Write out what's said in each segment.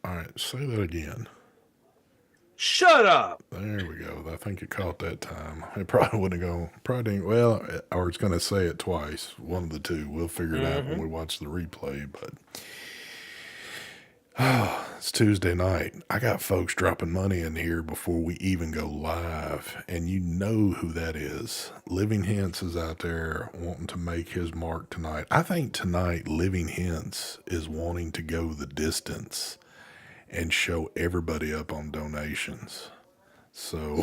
All right, say that again. Shut up. There we go. I think it caught that time. It probably wouldn't go. Probably didn't, well, or it's going to say it twice. One of the two. We'll figure it out when we watch the replay. But it's Tuesday night. I got folks dropping money in here before we even go live, and you know who that is. Living Hints is out there wanting to make his mark tonight. I think tonight Living Hints is wanting to go the distance and show everybody up on donations. So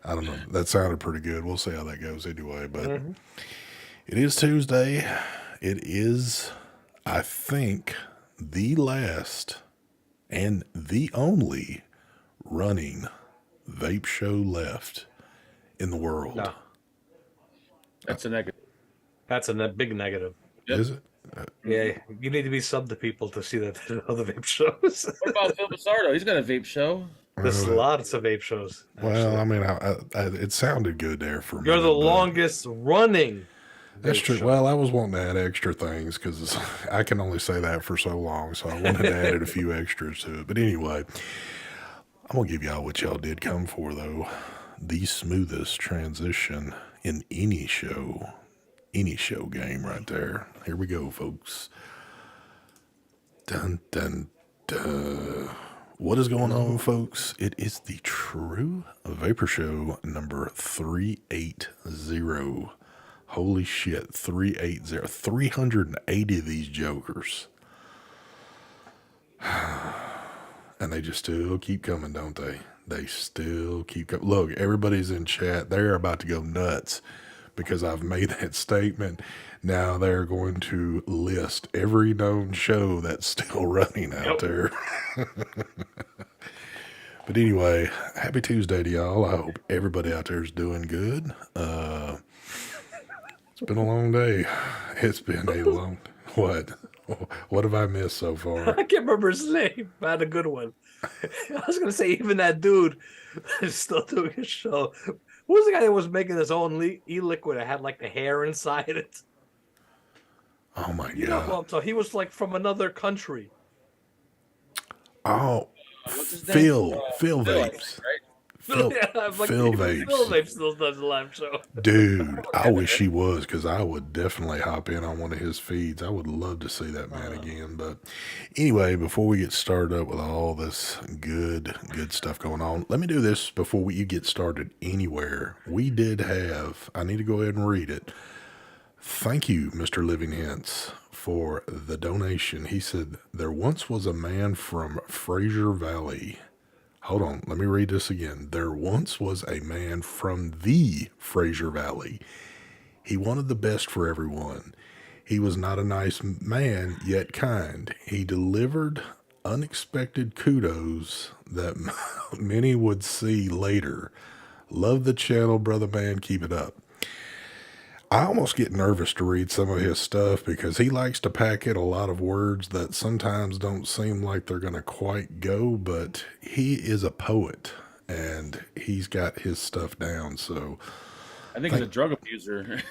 I don't know. That sounded pretty good. We'll see how that goes anyway. But it is Tuesday. It is, I think, the last and the only running vape show left in the world. No, That's a negative. that's a big negative. Yep. Is it? Yeah, you need to be sub to people to see that there's other vape shows. What about Phil Bizarro? He's got a vape show. There's lots of vape shows. Well, I mean, it sounded good there for me. You're the longest running. That's vape true. show. Well, I was wanting to add extra things because I can only say that for so long. So I wanted to add a few extras to it. But anyway, I'm going to give y'all what y'all did come for, though. The smoothest transition in any show game right there. Here we go, folks. Dun, dun, dun. What is going on, folks? It is the True Vapor Show number 380. Holy shit, 380. 380 of these jokers. And they just still keep coming, don't they? They still keep coming. Look, everybody's in chat. They're about to go nuts because I've made that statement. Now they're going to list every known show that's still running out there. But anyway, happy Tuesday to y'all. I hope everybody out there is doing good. It's been a long day. It's been a long... What? What have I missed so far? I can't remember his name. I had a good one. I was going to say even that dude is still doing his show. Who was the guy that was making his own e-liquid that had like the hair inside it? Oh my You know, God. so he was like from another country. Oh, What's his name? Phil Phil, I Vapes. think, right? Phil, I'm like, Phil Phil Vapes. Vapes still does a live show. Dude, I wish he was because I would definitely hop in on one of his feeds. I would love to see that man again. But anyway, before we get started up with all this good stuff going on, let me do this before you get started anywhere. We did have, I need to go ahead and read it. Thank you, Mr. Living Hints, for the donation. He said, there once was a man from Fraser Valley. Hold on, let me read this again. There once was a man from the Fraser Valley. He wanted the best for everyone. He was not a nice man, yet kind. He delivered unexpected kudos that many would see later. Love the channel, brother man. Keep it up. I almost get nervous to read some of his stuff because he likes to pack in a lot of words that sometimes don't seem like they're going to quite go, but he is a poet and he's got his stuff down. So I think he's a drug abuser.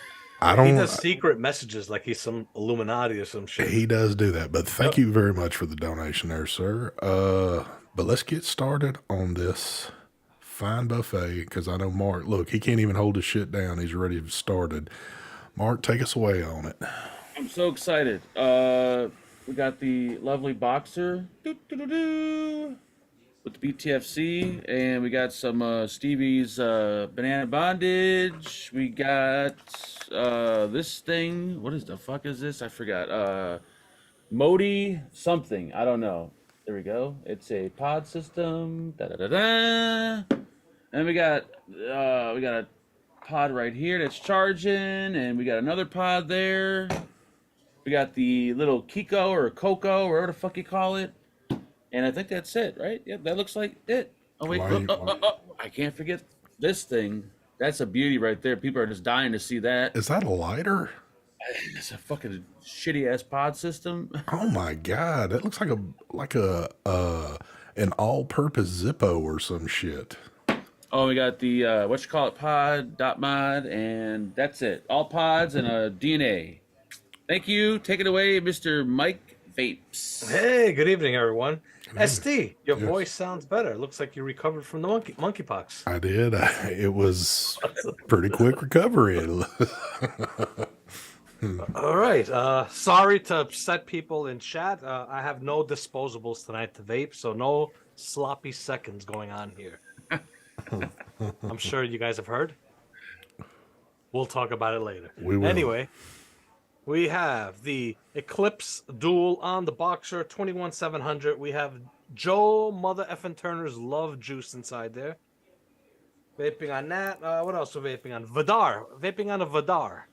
I don't. He does secret messages like he's some Illuminati or some shit. He does do that, but thank you very much for the donation there, sir. But let's get started on this fine buffet because I know Mark, look, he can't even hold his shit down. He's already started. Mark, take us away on it. I'm so excited. We got the lovely boxer with the BTFC, and we got some Stevie's banana bondage. We got this thing. What is the fuck is this? I forgot. Modi something. I don't know. There we go. It's a pod system. Da da da da. And we got a pod right here that's charging, and we got another pod there. We got the little Kiko or Coco or whatever the fuck you call it. And I think that's it, right? Yep, that looks like it. Oh wait, I can't forget this thing. That's a beauty right there. People are just dying to see that. Is that a lighter? It's a fucking shitty ass pod system. Oh my God, that looks like an all-purpose Zippo or some shit. Oh, we got the pod.mod, and that's it. All pods and a DNA. Thank you. Take it away, Mr. Mike Vapes. Hey, good evening, everyone. evening. ST, your Yes. voice sounds better. Looks like you recovered from the monkeypox. I did. It was pretty quick recovery. All right. Sorry to upset people in chat. I have no disposables tonight to vape, so no sloppy seconds going on here. I'm sure you guys have heard. We'll talk about it later. We will. Anyway, we have the Eclipse Dual on the Boxer 21700. We have Joe Mother Effin Turner's Love Juice inside there. Vaping on that. What else are we vaping on? Vidar. Vaping on a Vidar.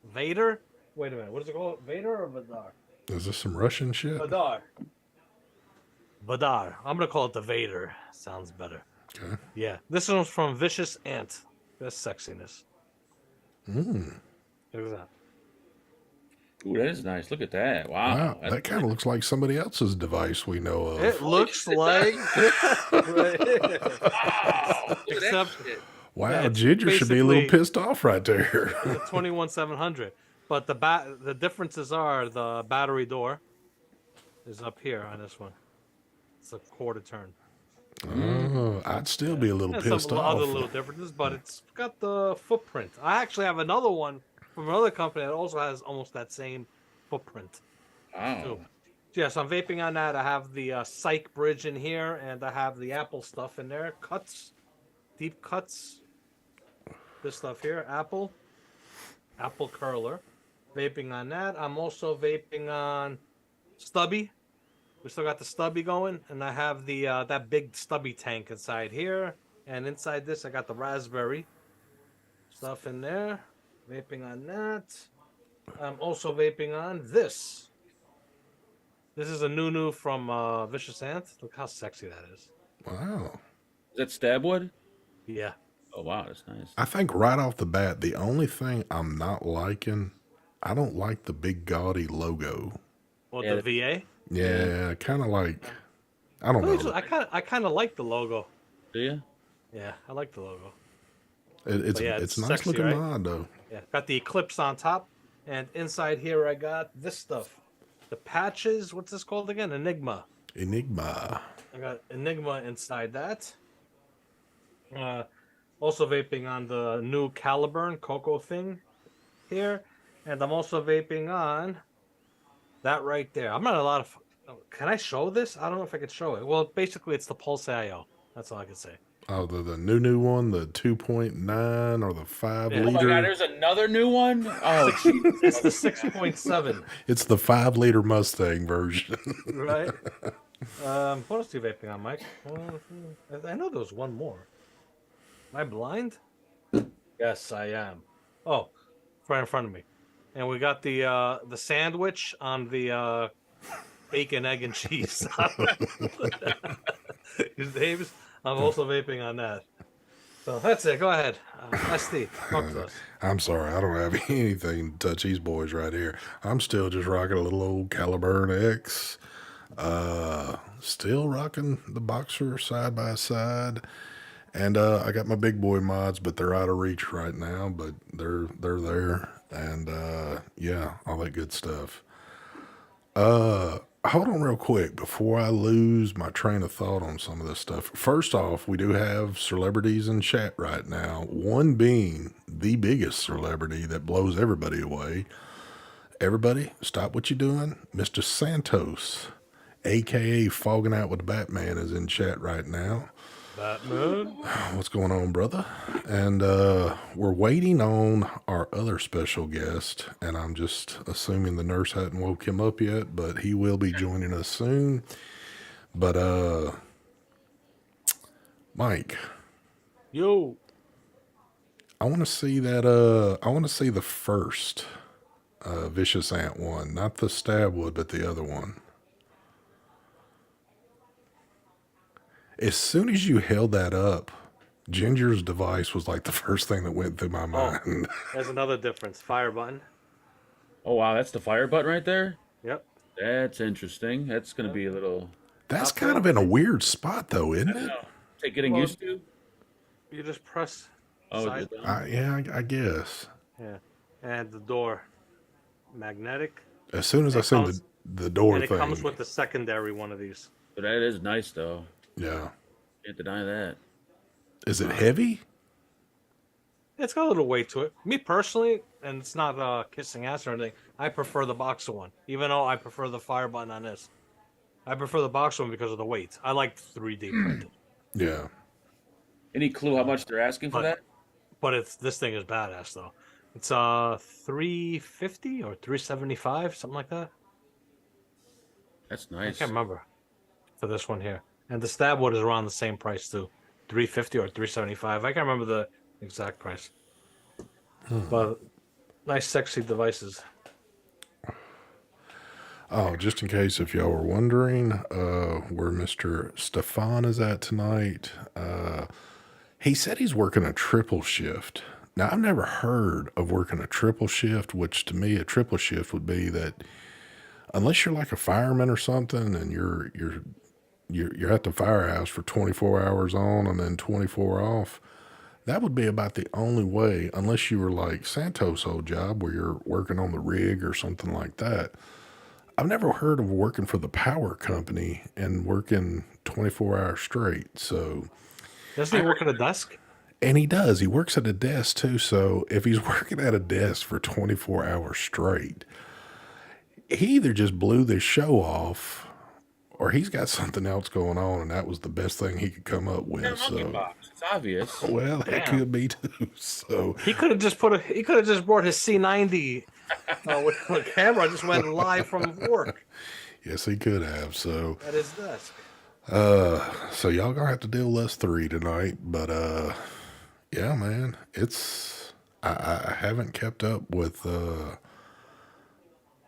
Vader? Wait a minute. What is it called? Vader or Vidar? Is this some Russian shit? Vidar. Vidar. I'm going to call it the Vader. Sounds better. Okay. Yeah. This one's from Vicious Ant. That's sexiness. Mm. Look at that. Ooh, that is nice. Look at that. Wow. Wow, That's that kind of looks like somebody else's device we know of. It looks like. Wow. Look at that Except shit. Wow, yeah, it's Ginger should be a little basically- pissed off right there. the 21700. But the differences are the battery door is up here on this one. It's a quarter turn. Oh, I'd still be a little There's pissed some off. other little differences, but it's got the footprint. I actually have another one from another company that also has almost that same footprint. Wow. Too. Yeah, so I'm vaping on that. I have the Psych bridge in here, and I have the Apple stuff in there. Cuts, deep cuts. This stuff here, Apple curler. Vaping on that. I'm also vaping on Stubby. We still got the Stubby going, and I have the that big Stubby tank inside here, and inside this I got the raspberry stuff in there. Vaping on that. I'm also vaping on this. This is a new from Vicious Ant. Look how sexy that is. Wow. Is that stabwood? Yeah. Oh, wow. That's nice. I think right off the bat, the only thing I'm not liking, I don't like the big gaudy logo. Well, Yeah, the VA. Yeah, kind of like, I don't know. I kind of like the logo. Do you? Yeah, I like the logo. It's But yeah, it's it's nice sexy, looking right? mod though. Yeah, got the Eclipse on top, and inside here I got this stuff. The patches. What's this called again? Enigma. Enigma. I got Enigma inside that. Also vaping on the new Caliburn Cocoa thing here, and I'm also vaping on that right there. I'm not a lot of. Can I show this? I don't know if I could show it. Well, basically, it's the Pulse IO. That's all I can say. Oh, the new one, the 2.9 or the 5 Yeah. Oh, my liter. God. There's another new one? Oh, geez. It's the 6.7, It's the 5 liter Mustang version. right? What else are you vaping on, Mike? I know there was one more. Am I blind? Yes, I am. Oh, right in front of me. And we got the sandwich on the bacon, egg, and cheese. His name's. I'm also vaping on that. So that's it. Go ahead, ST. Talk to us. I'm sorry, I don't have anything to touch these boys right here. I'm still just rocking a little old Caliburn X. Still rocking the Boxer side by side. And I got my big boy mods, but they're out of reach right now. But they're there, and yeah, all that good stuff. Hold on real quick before I lose my train of thought on some of this stuff. First off, we do have celebrities in chat right now. One being the biggest celebrity that blows everybody away. Everybody, stop what you're doing. Mr. Santos, aka Fogging Out with the Batman, is in chat right now. Batman. What's going on, brother? And we're waiting on our other special guest, and I'm just assuming the nurse hadn't woke him up yet, but he will be joining us soon. But Mike, Yo. I want to see that. I want to see the first Vicious Ant one, not the Stabwood, but the other one. As soon as you held that up, Ginger's device was like the first thing that went through my mind. There's another difference. Fire button. Oh, wow. That's the fire button right there? Yep. That's interesting. That's going to be a little. That's kind of in a weird spot, though, isn't it? Take getting Well, used to? You just press. Oh, side. just, Yeah, I guess. Yeah. And the door. magnetic. As soon as I It seen comes the door and it comes thing, with the secondary one of these. But that is nice though. yeah. Can't deny that. Is it heavy? It's got a little weight to it. Me personally, and it's not kissing ass or anything. I prefer the boxer one, even though I prefer the fire button on this. I prefer the boxer one because of the weight. I like 3D printed, Yeah. Any clue how much they're asking for But- that? but this thing is badass though. It's 350 or 375, something like that. That's I nice. can't remember for this one here. And the stab wood is around the same price too, 350 or 375. I can't remember the exact price. But nice, sexy devices. Oh, just in case if y'all were wondering, where Mr. Stefan is at tonight, he said he's working a triple shift. Now, I've never heard of working a triple shift, which to me, a triple shift would be that unless you're like a fireman or something and you're at the firehouse for 24 hours on and then 24 off, that would be about the only way, unless you were like Santos' old job where you're working on the rig or something like that. I've never heard of working for the power company and working 24 hours straight. So, Doesn't he work at a desk? and he does. He works at a desk too. So, if he's working at a desk for 24 hours straight, he either just blew this show off or he's got something else going on, and that was the best thing he could come up with. So, Box. It's obvious. well, that Damn. could be too. So, He could have just he could have just brought his C90 with a camera, just went live from work yes, he could have. So, at his desk. so y'all gonna have to deal with us three tonight. But yeah, man, I haven't kept up with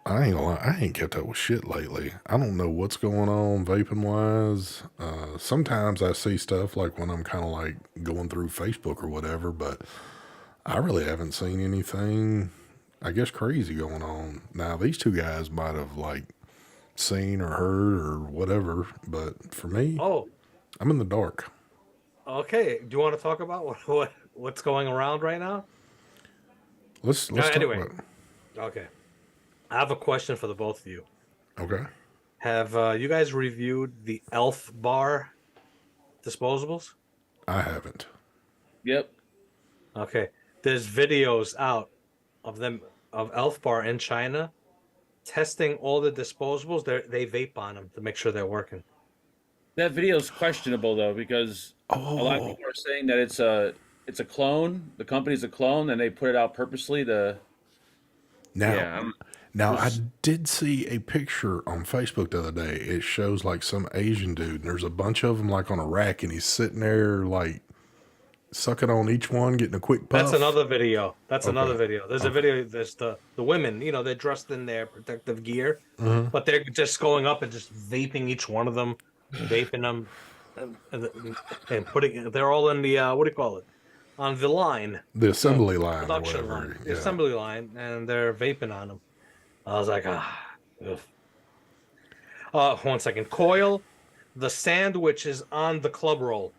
I ain't gonna lie, I ain't kept up with shit lately. I don't know what's going on vaping wise. Sometimes I see stuff like when I'm kind of like going through Facebook or whatever, but I really haven't seen anything, I guess, crazy going on. Now, these two guys might have like seen or heard or whatever, but for me, Oh, I'm in the dark. okay. Do you want to talk about what's going around right now? Let's talk anyway. about it. Okay. I have a question for the both of you. Okay. Have you guys reviewed the Elf Bar disposables? I haven't. Yep. Okay. There's videos out of Elf Bar in China testing all the disposables. They vape on them to make sure they're working. That video is questionable though because a lot of Oh, people are saying that it's a clone. The company's a clone, and they put it out purposely to. now, Yeah. now I did see a picture on Facebook the other day. It shows like some Asian dude, and there's a bunch of them like on a rack, and he's sitting there like sucking on each one, getting a quick puff. That's another video. That's Okay. another video. There's a video. There's the women. They're dressed in their protective gear, but they're just going up and just vaping each one of them, vaping them, and putting. They're all in the what do you call it? On the line, The assembly line or production whatever. line, the Yeah. assembly line, and they're vaping on them. I was like, ugh. 1 second. Coil, the sandwich is on the club roll.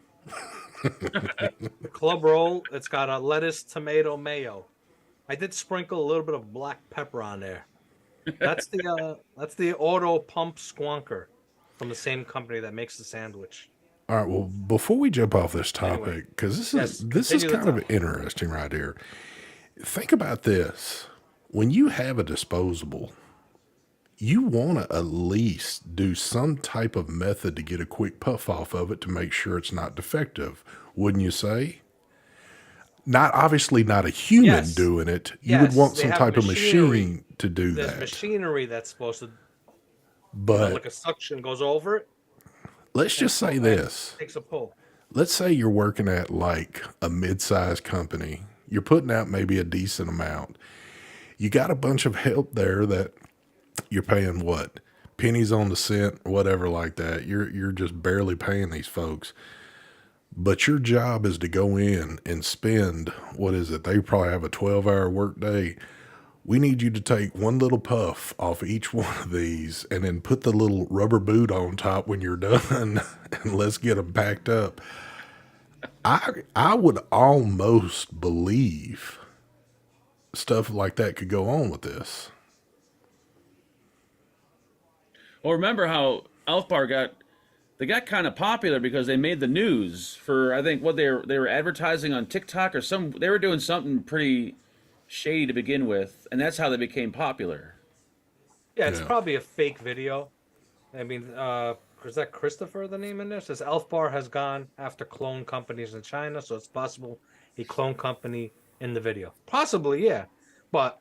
The club roll, it's got a lettuce, tomato, mayo. I did sprinkle a little bit of black pepper on there. That's the auto pump squonker from the same company that makes the sandwich. All right. Well, before we jump off this Anyway. topic, because this Yes, is continue the kind of topic. interesting right here. Think about this: when you have a disposable, you want to at least do some type of method to get a quick puff off of it to make sure it's not defective, wouldn't you say? Not obviously not a human Yes. doing it. You would Yes, want they some have type of machinery. machine to do There's that. machinery that's supposed to, But like a suction goes over it, let's just say this. takes a pull. Let's say you're working at like a mid-sized company. You're putting out maybe a decent amount. You got a bunch of help there that you're paying what? Pennies on the cent, whatever like that. You're just barely paying these folks. But your job is to go in and spend, what is it? They probably have a 12-hour work day. We need you to take one little puff off each one of these and then put the little rubber boot on top when you're done and let's get them packed up. I would almost believe stuff like that could go on with this. Well, remember how Elf Bar got kind of popular because they made the news for, I think, what they were advertising on TikTok or they were doing something pretty shady to begin with, and that's how they became popular. Yeah, it's Yeah. probably a fake video. I mean, is that Christopher the name in there? It says Elf Bar has gone after clone companies in China, so it's possible a clone company in the video. Possibly, yeah. But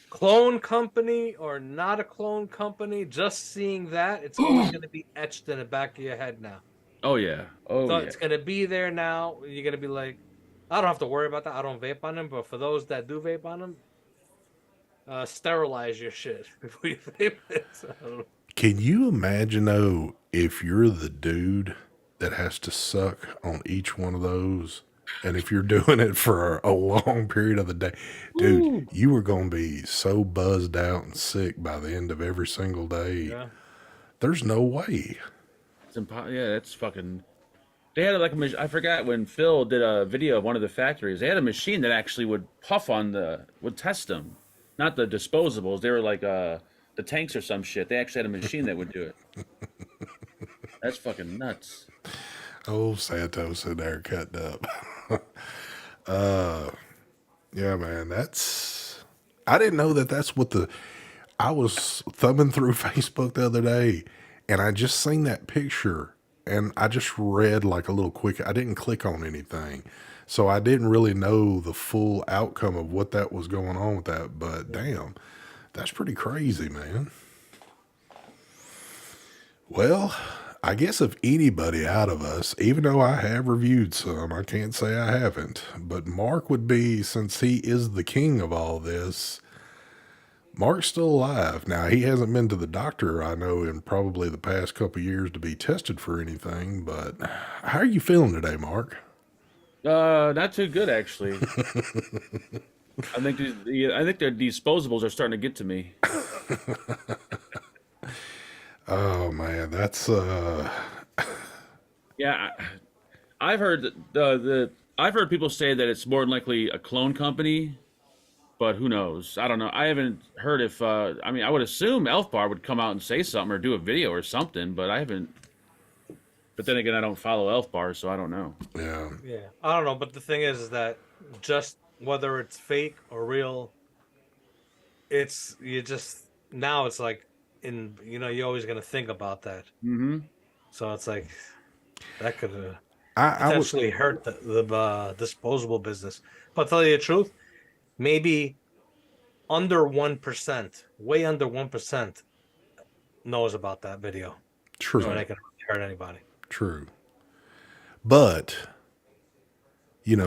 clone company or not a clone company, just seeing that, it's always going to be etched in the back of your head now. Oh yeah, oh So yeah. it's going to be there now. You're going to be like, I don't have to worry about that. I don't vape on them, but for those that do vape on them, sterilize your shit before you vape it. So, Can you imagine though if you're the dude that has to suck on each one of those, and if you're doing it for a long period of the day, dude, you are going to be so buzzed out and sick by the end of every single day. yeah. There's no way. Yeah, that's fucking. They had like I forgot when Phil did a video of one of the factories. They had a machine that actually would puff would test them, not the disposables. They were like the tanks or some shit. They actually had a machine that would do it. That's fucking nuts. Oh, Santos in there cutting up. Yeah, man, I didn't know that that's what I was thumbing through Facebook the other day and I just seen that picture and I just read like a little quick, I didn't click on anything. So I didn't really know the full outcome of what that was going on with that, but damn, that's pretty crazy, man. Well, I guess if anybody out of us, even though I have reviewed some, I can't say I haven't, but Mark would be, since he is the king of all this, Mark's still alive. Now, he hasn't been to the doctor, I know, in probably the past couple of years to be tested for anything, but how are you feeling today, Mark? Not too good actually. I think I think the disposables are starting to get to me. Oh, man, that's, Yeah, I've heard I've heard people say that it's more than likely a clone company, but who knows? I don't know. I haven't heard if I mean I would assume Elf Bar would come out and say something or do a video or something, but I haven't. But then again, I don't follow Elf Bar, so I don't know. yeah. Yeah, I don't know, but the thing is that just whether it's fake or real, now it's like you're always gonna think about that. Mm-hmm. So it's like that could I would, potentially hurt the disposable business. But tell you the truth, maybe under 1%, way under 1%, knows about that video. true, So it can hurt anybody. true. But,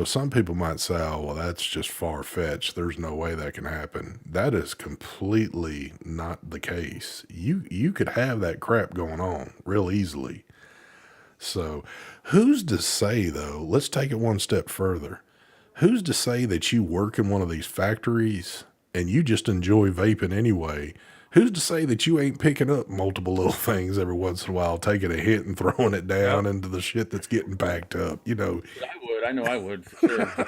some people might say, oh, well, that's just far fetched. There's no way that can happen. That is completely not the case. You could have that crap going on real easily. So, who's to say, though? Let's take it one step further. Who's to say that you work in one of these factories and you just enjoy vaping anyway? Who's to say that you ain't picking up multiple little things every once in a while, taking a hit and throwing it down Yep. into the shit that's getting packed up? I would. I know I would. For sure.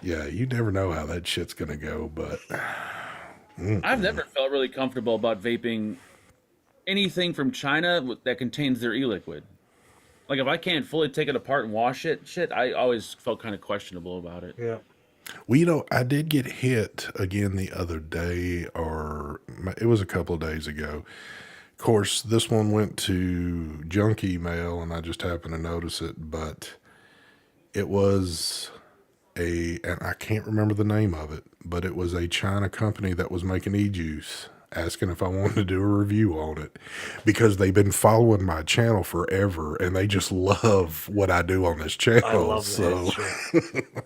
Yeah, you never know how that shit's gonna go, but I've never felt really comfortable about vaping anything from China that contains their e-liquid. Like if I can't fully take it apart and wash it, I always felt kind of questionable about it. Yeah. well, I did get hit again the other day, or it was a couple of days ago. Of course, this one went to junk email, and I just happened to notice it, but it was and I can't remember the name of it, but it was a China company that was making e-juice, asking if I wanted to do a review on it because they've been following my channel forever and they just love what I do on this I channel. love So that.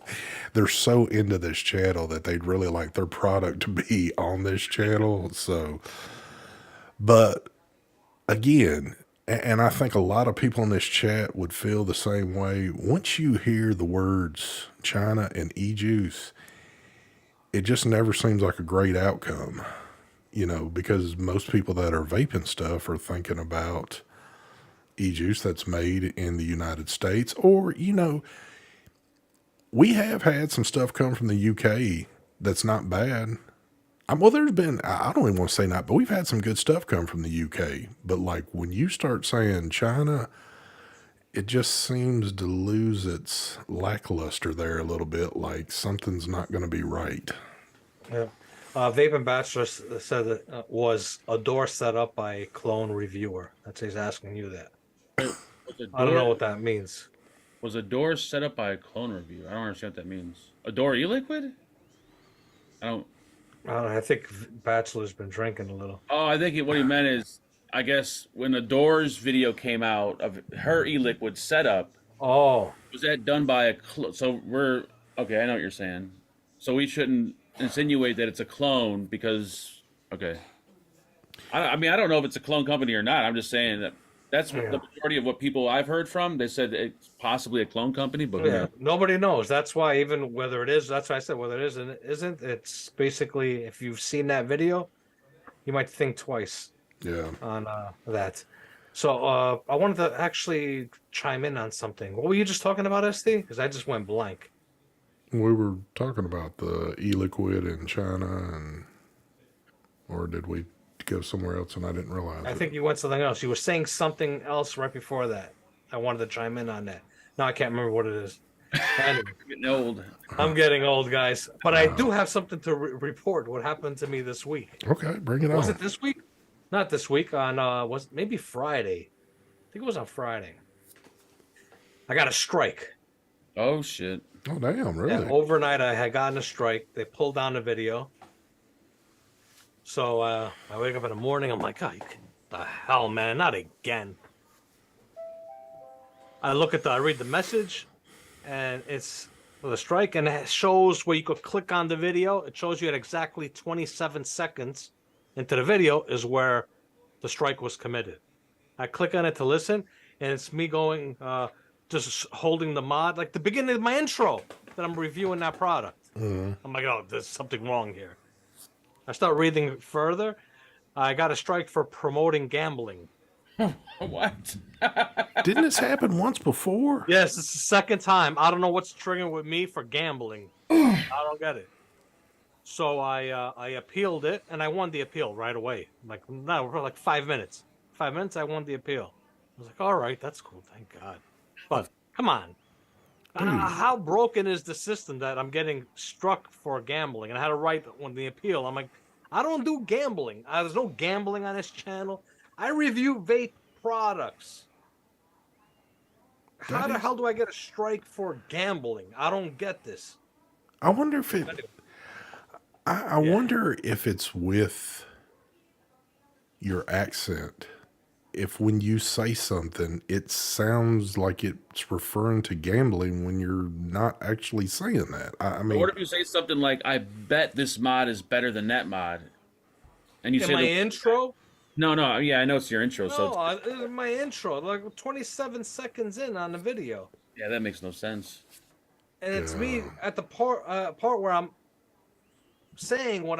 they're so into this channel that they'd really like their product to be on this channel. So, but again, and I think a lot of people in this chat would feel the same way. Once you hear the words China and e-juice, it just never seems like a great outcome, because most people that are vaping stuff are thinking about e-juice that's made in the United States, or, we have had some stuff come from the UK that's not bad. Well, there's been, I don't even want to say not, but we've had some good stuff come from the UK. But like when you start saying China, it just seems to lose its lackluster there a little bit. Like something's not going to be right. Yeah. Vaping Bachelor said it was a door set up by a clone reviewer. That's he's asking you that. Was a I don't know door what that means. was a door set up by a clone review? I don't understand what that means. A door e-liquid? I don't. I don't know. I think Bachelor's been drinking a little. Oh, I think what he meant is, I guess when the Doors video came out of her e-liquid setup, Oh, was that done by a so we're okay, I know what you're saying. So we shouldn't insinuate that it's a clone because okay. I mean I don't know if it's a clone company or not. I'm just saying that that's what Yeah. the majority of what people I've heard from. They said it's possibly a clone company, but yeah. Nobody knows. That's why even whether it is, that's why I said whether it is and it isn't. It's basically if you've seen that video, you might think twice Yeah. on that. So I wanted to actually chime in on something. What were you just talking about, ST? Because I just went blank. We were talking about the e-liquid in China, or did we go somewhere else and I didn't realize I it? think you went something else. You were saying something else right before that. I wanted to chime in on that. No, I can't remember what it is. Anyway, getting old. I'm getting old, guys. But I do Wow. have something to report. What happened to me this week? Okay, bring it Was on. it this week? Not this week. On was maybe Friday. I think it was on Friday. I got a strike. Oh shit. Oh, damn, Yeah, really? overnight I had gotten a strike. They pulled down the video. So I wake up in the morning. I'm like, oh, the hell, man, not again. I read the message, and it's for the strike, and it shows where you could click on the video. It shows you at exactly 27 seconds into the video is where the strike was committed. I click on it to listen, and it's me going, just holding the mod, like the beginning of my intro that I'm reviewing that product. I'm like, oh, there's something wrong here. I start reading further. I got a strike for promoting gambling. What? Didn't this happen once before? Yes, it's the second time. I don't know what's triggering with me for gambling. I don't get it. So I appealed it, and I won the appeal right away. Like no, for like 5 minutes. 5 minutes, I won the appeal. I was like, all right, that's cool, thank God. But come on, how broken is the system that I'm getting struck for gambling? And I had to write on the appeal. I'm like, I don't do gambling. There's no gambling on this channel. I review vape products. How the hell do I get a strike for gambling? I don't get this. I wonder if it. I Yeah. wonder if it's with your accent. If when you say something, it sounds like it's referring to gambling when you're not actually saying that. I mean, What if you say something like, "I bet this mod is better than that mod," and you In say, my intro? No, yeah, I know it's your intro, so No, in my intro, like 27 seconds in on the video. yeah, that makes no sense. And it's me at the part where I'm saying what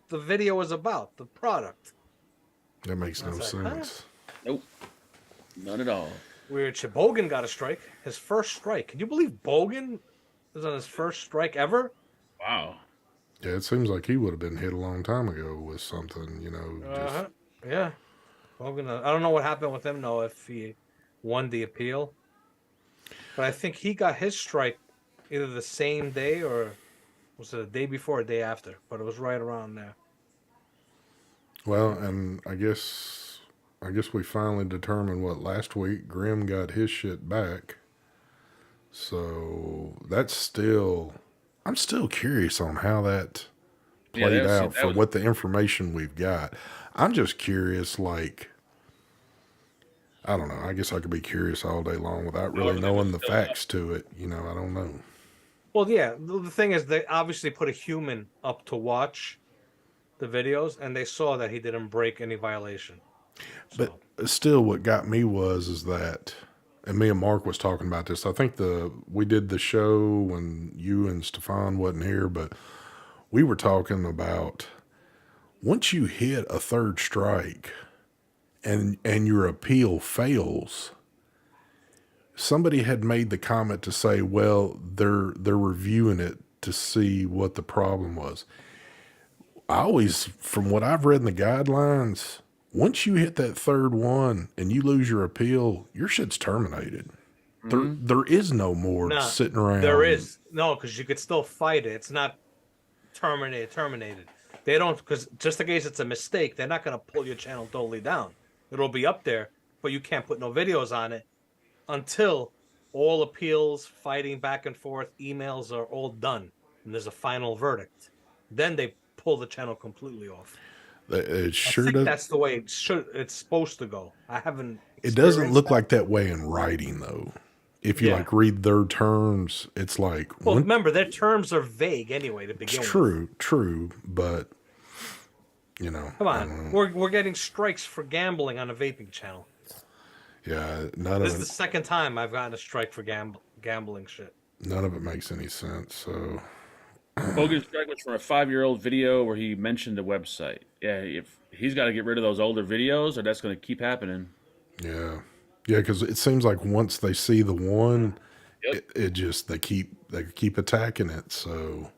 the video is about, the product. that makes no was like, huh? sense. Nope, none at all. Weird shit. Bogan got a strike. His first strike. Can you believe Bogan is on his first strike ever? Wow. Yeah, it seems like he would have been hit a long time ago with something, Uh-huh. Yeah. Bogan. I don't know what happened with him though. If he won the appeal, but I think he got his strike either the same day or was it a day before or a day after? But it was right around there. Well, and I guess we finally determined what last week Grim got his shit back. So that's still, I'm still curious on how that Yeah, played that out was- for what the information we've got. I'm just curious, like, I don't know. I guess I could be curious all day long without really that knowing was the still facts to it. I don't know. Well, yeah. The thing is, they obviously put a human up to watch the videos, and they saw that he didn't break any violation. But still, what got me is that, and me and Mark was talking about this. I think we did the show when you and Stefan wasn't here, but we were talking about once you hit a third strike and your appeal fails, somebody had made the comment to say, well, they're reviewing it to see what the problem was. I always, from what I've read in the guidelines, once you hit that third one and you lose your appeal, your shit's terminated. There is no more Nah, sitting there around. is no, because you could still fight it. It's not terminated. They don't, because just in case it's a mistake, they're not gonna pull your channel totally down. It'll be up there, but you can't put no videos on it until all appeals, fighting back and forth, emails are all done, and there's a final verdict. Then they pull the channel completely off. It I sure think does. that's the way it's supposed to go. I haven't. It doesn't look that. like that way in writing, though. If you Yeah. like read their terms, it's like Well, remember their terms are vague anyway to begin with. true, but you know, Come I don't on, know. we're getting strikes for gambling on a vaping channel. Yeah, This is the second time I've gotten a strike for gambling shit. none of it makes any sense. So Bogus strike was from a 5-year-old video where he mentioned the website. Yeah, if he's got to get rid of those older videos, or that's going to keep happening. yeah, because it seems like once they see the one, Yep. it just they keep attacking it. So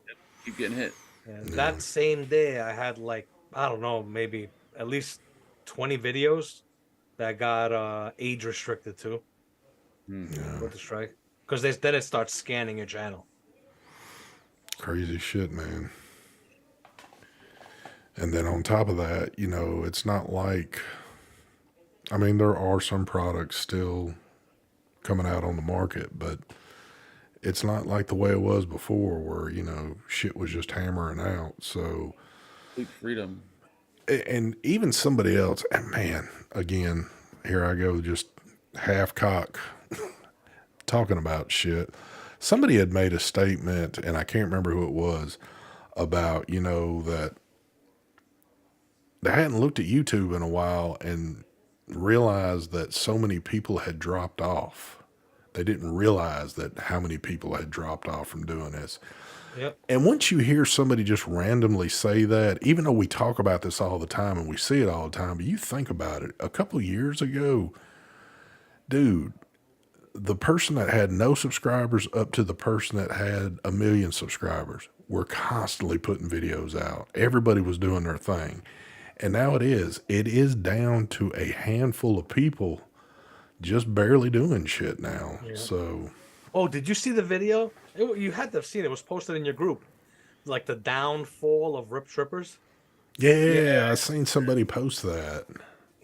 Keep getting hit. And that same day, I had like, I don't know, maybe at least 20 videos that got age restricted too with the strike. Because then it starts scanning your channel. crazy shit, man. And then on top of that, you know, it's not like, I mean, there are some products still coming out on the market, but it's not like the way it was before where, you know, shit was just hammering out. So, Complete freedom. and even somebody else, and man, again, here I go, just half cock talking about shit. Somebody had made a statement, and I can't remember who it was, about, you know, that they hadn't looked at YouTube in a while and realized that so many people had dropped off. They didn't realize that how many people had dropped off from doing this. Yep. And once you hear somebody just randomly say that, even though we talk about this all the time and we see it all the time, but you think about it, a couple years ago, dude, the person that had no subscribers up to the person that had 1 million subscribers were constantly putting videos out. Everybody was doing their thing. And now it is down to a handful of people just barely doing shit now. Yeah. So, Oh, did you see the video? You had to have seen it. It was posted in your group. Like the downfall of Rip Trippers. yeah, I seen somebody post that.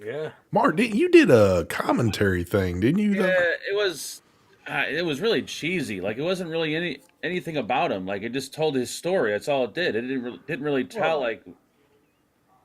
Yeah. Mark, you did a commentary thing, didn't you? Yeah, it was really cheesy. Like it wasn't really anything about him. Like it just told his story. That's all it did. It didn't really tell like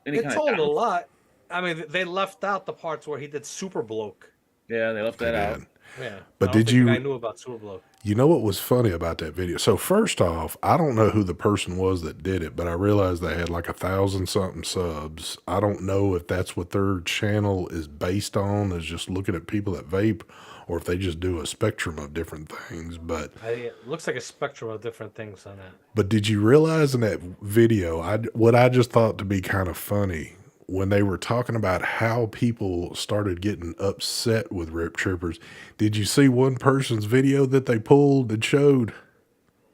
any It kind told of a lot. I mean, they left out the parts where he did Super Bloke. Yeah, they left that out. did. Yeah. But I don't did think you- I knew about Super Bloke. You know what was funny about that video? So first off, I don't know who the person was that did it, but I realized they had like 1,000 something subs. I don't know if that's what their channel is based on, is just looking at people that vape, or if they just do a spectrum of different things. But It looks like a spectrum of different things on that. But did you realize in that video, what I just thought to be kind of funny, when they were talking about how people started getting upset with Rip Trippers, did you see one person's video that they pulled and showed?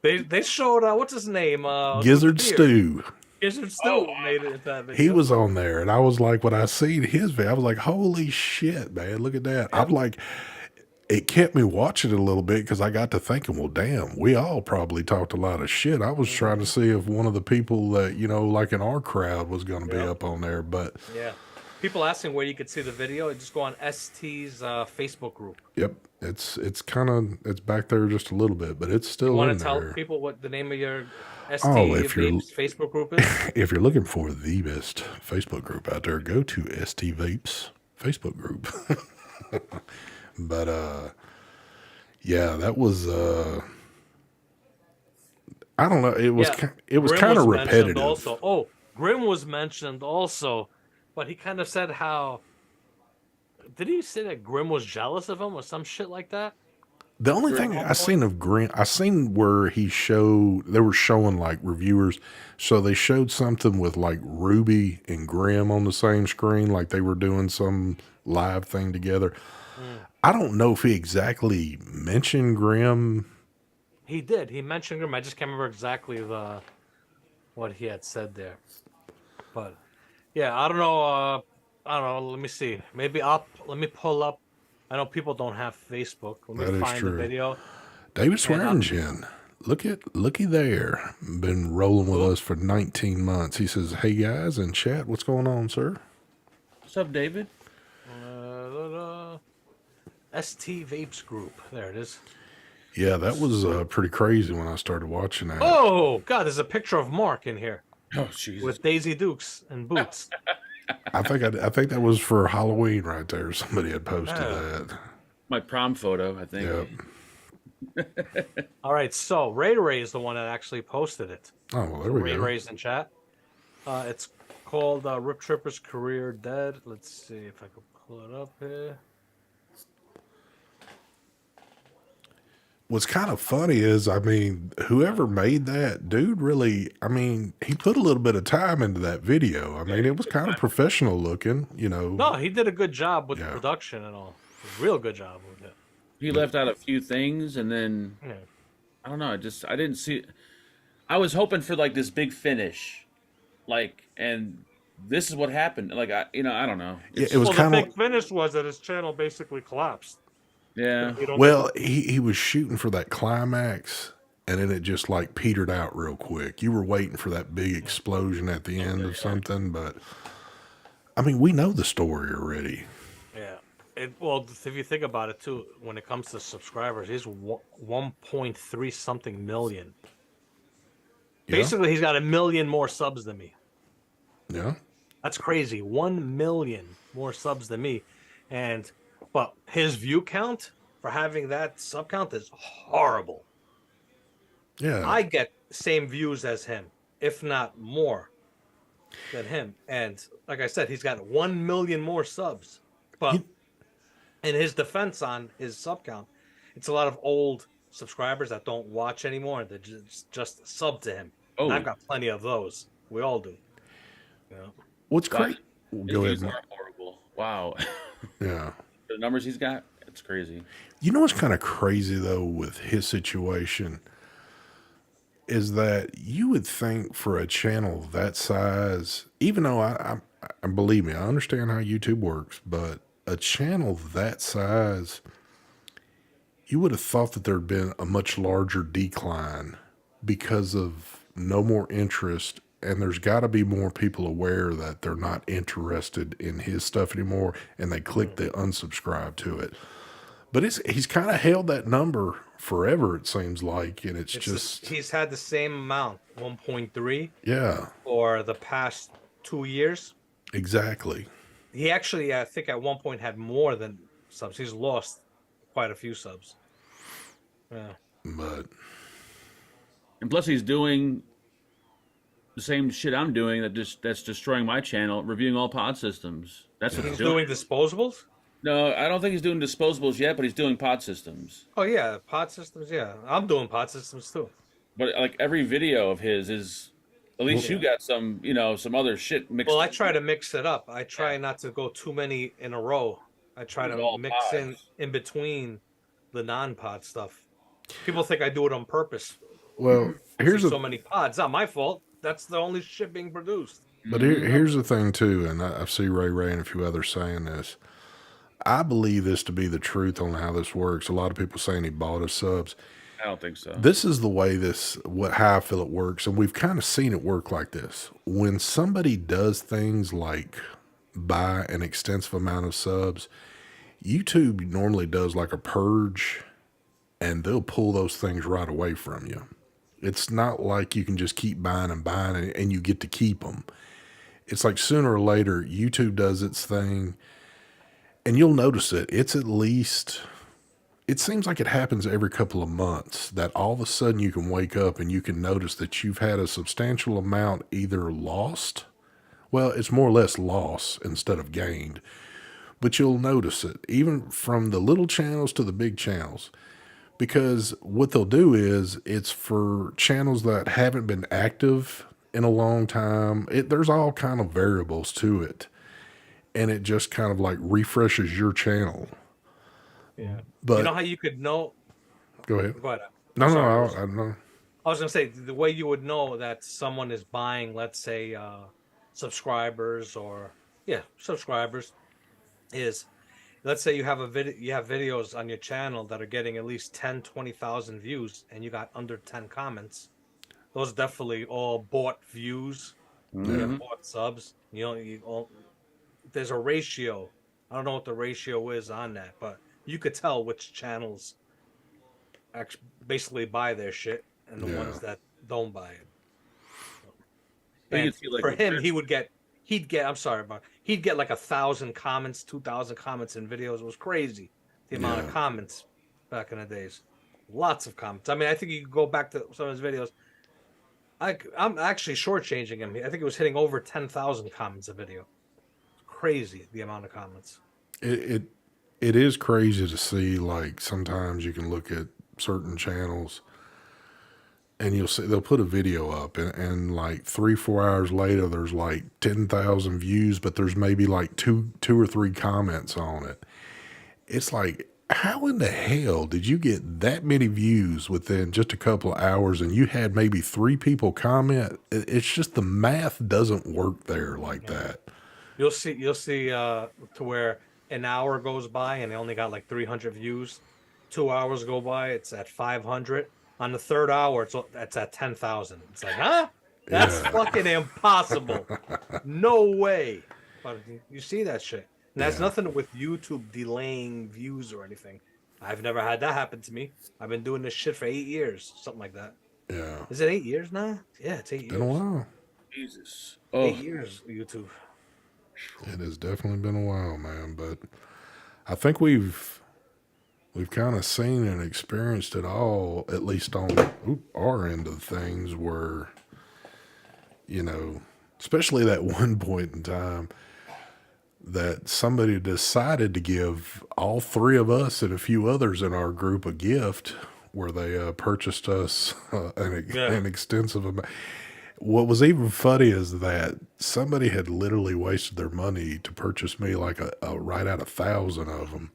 They showed what's his name? Gizzard with the beard. Stew. Gizzard Stew made it into that video. He was on there, and I was like, when I seen his video, I was like, holy shit, man, look at that. I'm like, it kept me watching it a little bit because I got to thinking, well, damn, we all probably talked a lot of shit. I was trying to see if one of the people that, you know, like in our crowd was going to be up on there, but Yeah. People asking where you could see the video, just go on ST's Facebook group. yep, it's back there just a little bit, but it's still You want in to tell there. people what the name of your ST if you're- Vapes Facebook group is? If you're looking for the best Facebook group out there, go to ST Vapes Facebook group. But yeah, that was I don't know. It was Grim kind of was mentioned repetitive. Also, oh, Grim was mentioned also, but he kind of said how. Did he say that Grim was jealous of him or some shit like that? The only thing I seen of Green, I seen where they were showing like reviewers, so they showed something with like Ruby and Grim on the same screen, like they were doing some live thing together. I don't know if he exactly mentioned Grim. He did. He mentioned Grim. I just can't remember exactly what he had said there. But yeah, I don't know. I don't know. Let me see. Maybe let me pull up. I know people don't have Facebook. Let me That is find the true. video. David And Swearingen. Looky there. Been rolling with oh, us for 19 months. He says, "Hey guys in chat, what's going on, sir?" What's up, David? ST Vapes group. There it is. Yeah, that was pretty crazy when I started watching that. Oh God, there's a picture of Mark in here Oh, Jesus. with Daisy Dukes and boots. I think that was for Halloween right there. Somebody had posted Yeah. that. My prom photo, I think. Yep. All right, so Ray is the one that actually posted it. Oh, well, there So we go. Ray's in chat. It's called Rip Tripper's Career Dead. Let's see if I can pull it up here. What's kind of funny is, I mean, whoever made that dude really, I mean, he put a little bit of time into that video. I mean, it was kind of professional looking, you know. No, he did a good job with the Yeah. production and all. Real good job with it. He left out a few things, and then Yeah. I don't know. I didn't see. I was hoping for like this big finish, like, and this is what happened. Like, I don't know. Yeah, it was Well, kind the of, big finish was that his channel basically collapsed. Yeah. You don't well, he was shooting for that climax, and then it just like petered out real quick. You were waiting for that big explosion at the end of something, but I mean, we know the story already. Yeah. Well, if you think about it too, when it comes to subscribers, he's 1.3 something million. Yeah. Basically, he's got 1 million more subs than me. Yeah. That's crazy. 1 million more subs than me. But his view count for having that sub count is horrible. Yeah. I get same views as him, if not more than him. And like I said, he's got 1 million more subs. But in his defense on his sub count, it's a lot of old subscribers that don't watch anymore. That just sub to him. Oh, And I've got plenty of those. We all do. Yeah. What's wow. great? His Go views ahead. are horrible. Wow. Yeah. The numbers he's got, it's crazy. You know what's kind of crazy though with his situation is that you would think for a channel that size, even though I believe me, I understand how YouTube works, but a channel that size, you would have thought that there'd been a much larger decline because of no more interest. And there's got to be more people aware that they're not interested in his stuff anymore, and they click the unsubscribe to it. But he's kind of held that number forever, it seems like, and it's just he's had the same amount, 1.3, yeah, for the past 2 years. exactly. He actually, I think, at one point had more than subs. He's lost quite a few subs. Yeah. But And plus, he's doing the same shit I'm doing that's destroying my channel, reviewing all pod systems. That's what He's he's doing. doing disposables? No, I don't think he's doing disposables yet, but he's doing pod systems. Oh, yeah. Pod systems, yeah. I'm doing pod systems, too. But like every video of his is, at least you got some, some other shit mixed. Well, I try to mix it up. I try not to go too many in a row. I try It's to all mix pods. in between the non-pod stuff. People think I do it on purpose. well, here's So many pods. Not my fault. That's the only shit being produced. but here's the thing too, and I see Ray and a few others saying this. I believe this to be the truth on how this works. A lot of people saying he bought his subs. I don't think so. This is the way how I feel it works, and we've kind of seen it work like this. When somebody does things like buy an extensive amount of subs, YouTube normally does like a purge, and they'll pull those things right away from you. It's not like you can just keep buying and you get to keep them. It's like sooner or later, YouTube does its thing, and you'll notice it. It seems like it happens every couple of months that all of a sudden you can wake up and you can notice that you've had a substantial amount either lost. Well, it's more or less loss instead of gained, but you'll notice it even from the little channels to the big channels, because what they'll do is it's for channels that haven't been active in a long time. There's all kind of variables to it, and it just kind of like refreshes your channel. Yeah. But You know how you could know? go ahead. Go ahead. No, Sorry, I don't know. I was gonna say the way you would know that someone is buying, let's say, subscribers or subscribers is, let's say you have videos on your channel that are getting at least 10, 20,000 views and you got under 10 comments. Those definitely all bought views. You Yeah. have bought subs. There's a ratio. I don't know what the ratio is on that, but you could tell which channels actually basically buy their shit and the Yeah. ones that don't buy it. You And can see, like, for the him, trend. he'd get. I'm sorry, but he'd get like 1,000 comments, 2,000 comments in videos. It was crazy the amount of Yeah. comments back in the days. Lots of comments. I mean, I think you could go back to some of his videos. I'm actually shortchanging him. I think it was hitting over 10,000 comments a video. Crazy the amount of comments. It it is crazy to see. Like sometimes you can look at certain channels and you'll see they'll put a video up and like 3 4 hours later there's like 10,000 views, but there's maybe like two or three comments on it. It's like, how in the hell did you get that many views within just a couple of hours and you had maybe three people comment? It's just the math doesn't work there like that. You'll see to where an hour goes by and they only got like 300 views. 2 hours go by, it's at 500. On the third hour, it's at 10,000. It's like, huh? That's Yeah. fucking impossible. No way. But you see that shit. And that's Yeah. nothing with YouTube delaying views or anything. I've never had that happen to me. I've been doing this shit for 8 years, something like that. Yeah. Is it 8 years now? Yeah, it's 8 Been a years. while. Jesus. 8 years YouTube. It has definitely been a while, man. But I think we've kind of seen and experienced it all, at least on our end of things, where, especially that one point in time that somebody decided to give all three of us and a few others in our group a gift where they purchased us an extensive amount. What was even funny is that somebody had literally wasted their money to purchase me like a right out 1,000 of them.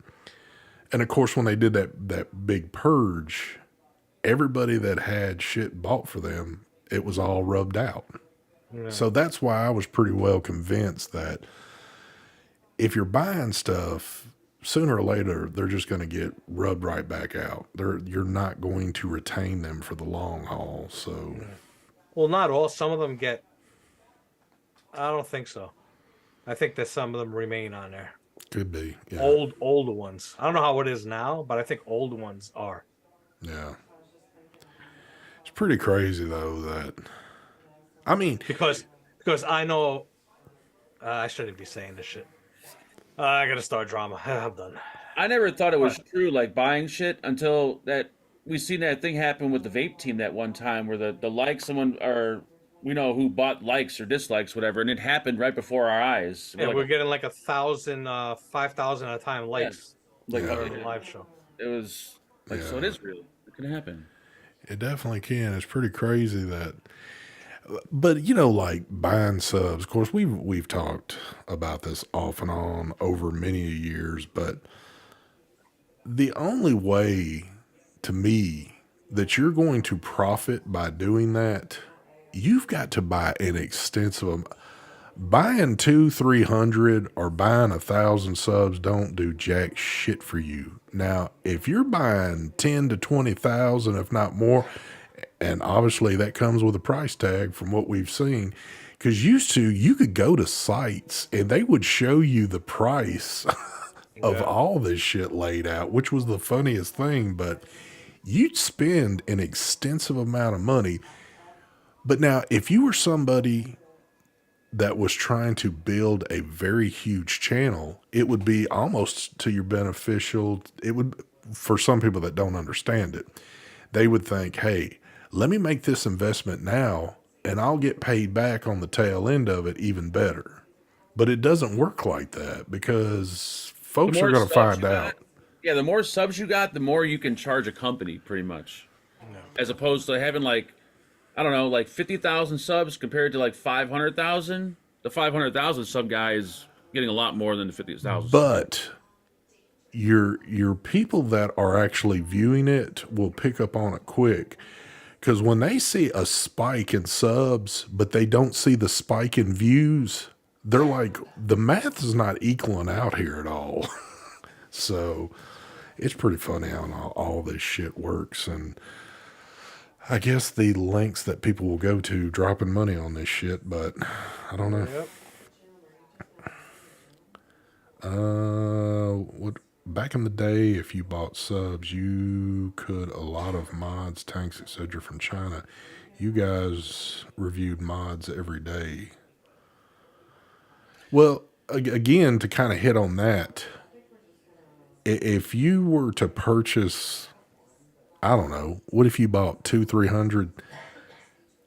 And of course, when they did that big purge, everybody that had shit bought for them, it was all rubbed out. Yeah. So that's why I was pretty well convinced that if you're buying stuff, sooner or later, they're just going to get rubbed right back out. You're not going to retain them for the long haul. So, Well, not all. Some of them get. I don't think so. I think that some of them remain on there. could be. Yeah. Older ones. I don't know how it is now, but I think old ones are. Yeah. It's pretty crazy, though, that. I mean, Because I know. I shouldn't be saying this shit. I gotta start drama. I'm done. I never thought it was true, like buying shit, until that we seen that thing happen with the vape team that one time where the likes someone or we know who bought likes or dislikes, whatever, and it happened right before our eyes. Yeah, Like, we're getting like 1,000, 5,000 at a time likes. like Yeah. On the live show. it was like, so it Yeah. is real. It can happen. it definitely can. It's pretty crazy that. But like buying subs, of course, we've talked about this off and on over many years, but the only way, to me, that you're going to profit by doing that, you've got to buy an extensive. Buying 200, 300 or buying 1,000 subs don't do jack shit for you. Now, if you're buying 10 to 20,000, if not more, and obviously that comes with a price tag from what we've seen, because used to you could go to sites and they would show you the price of Yeah. all this shit laid out, which was the funniest thing. But you'd spend an extensive amount of money. But now, if you were somebody that was trying to build a very huge channel, it would be almost to your beneficial. It would, for some people that don't understand it, they would think, hey, let me make this investment now and I'll get paid back on the tail end of it even better. But it doesn't work like that because folks are going to subs find you out. got- yeah, the more subs you got, the more you can charge a company, pretty much. As opposed to having like, I don't know, like 50,000 subs compared to like 500,000. The 500,000 sub guy is getting a lot more than the 50,000. But your people that are actually viewing it will pick up on it quick. Because when they see a spike in subs, but they don't see the spike in views, they're like, the math is not equaling out here at all. So it's pretty funny how all this shit works. And I guess the lengths that people will go to dropping money on this shit, but I don't know. Yep. What back in the day, if you bought subs, you could a lot of mods, tanks, etc. from China. You guys reviewed mods every day. Well, again, to kind of hit on that, if you were to purchase, I don't know, what if you bought 200-300?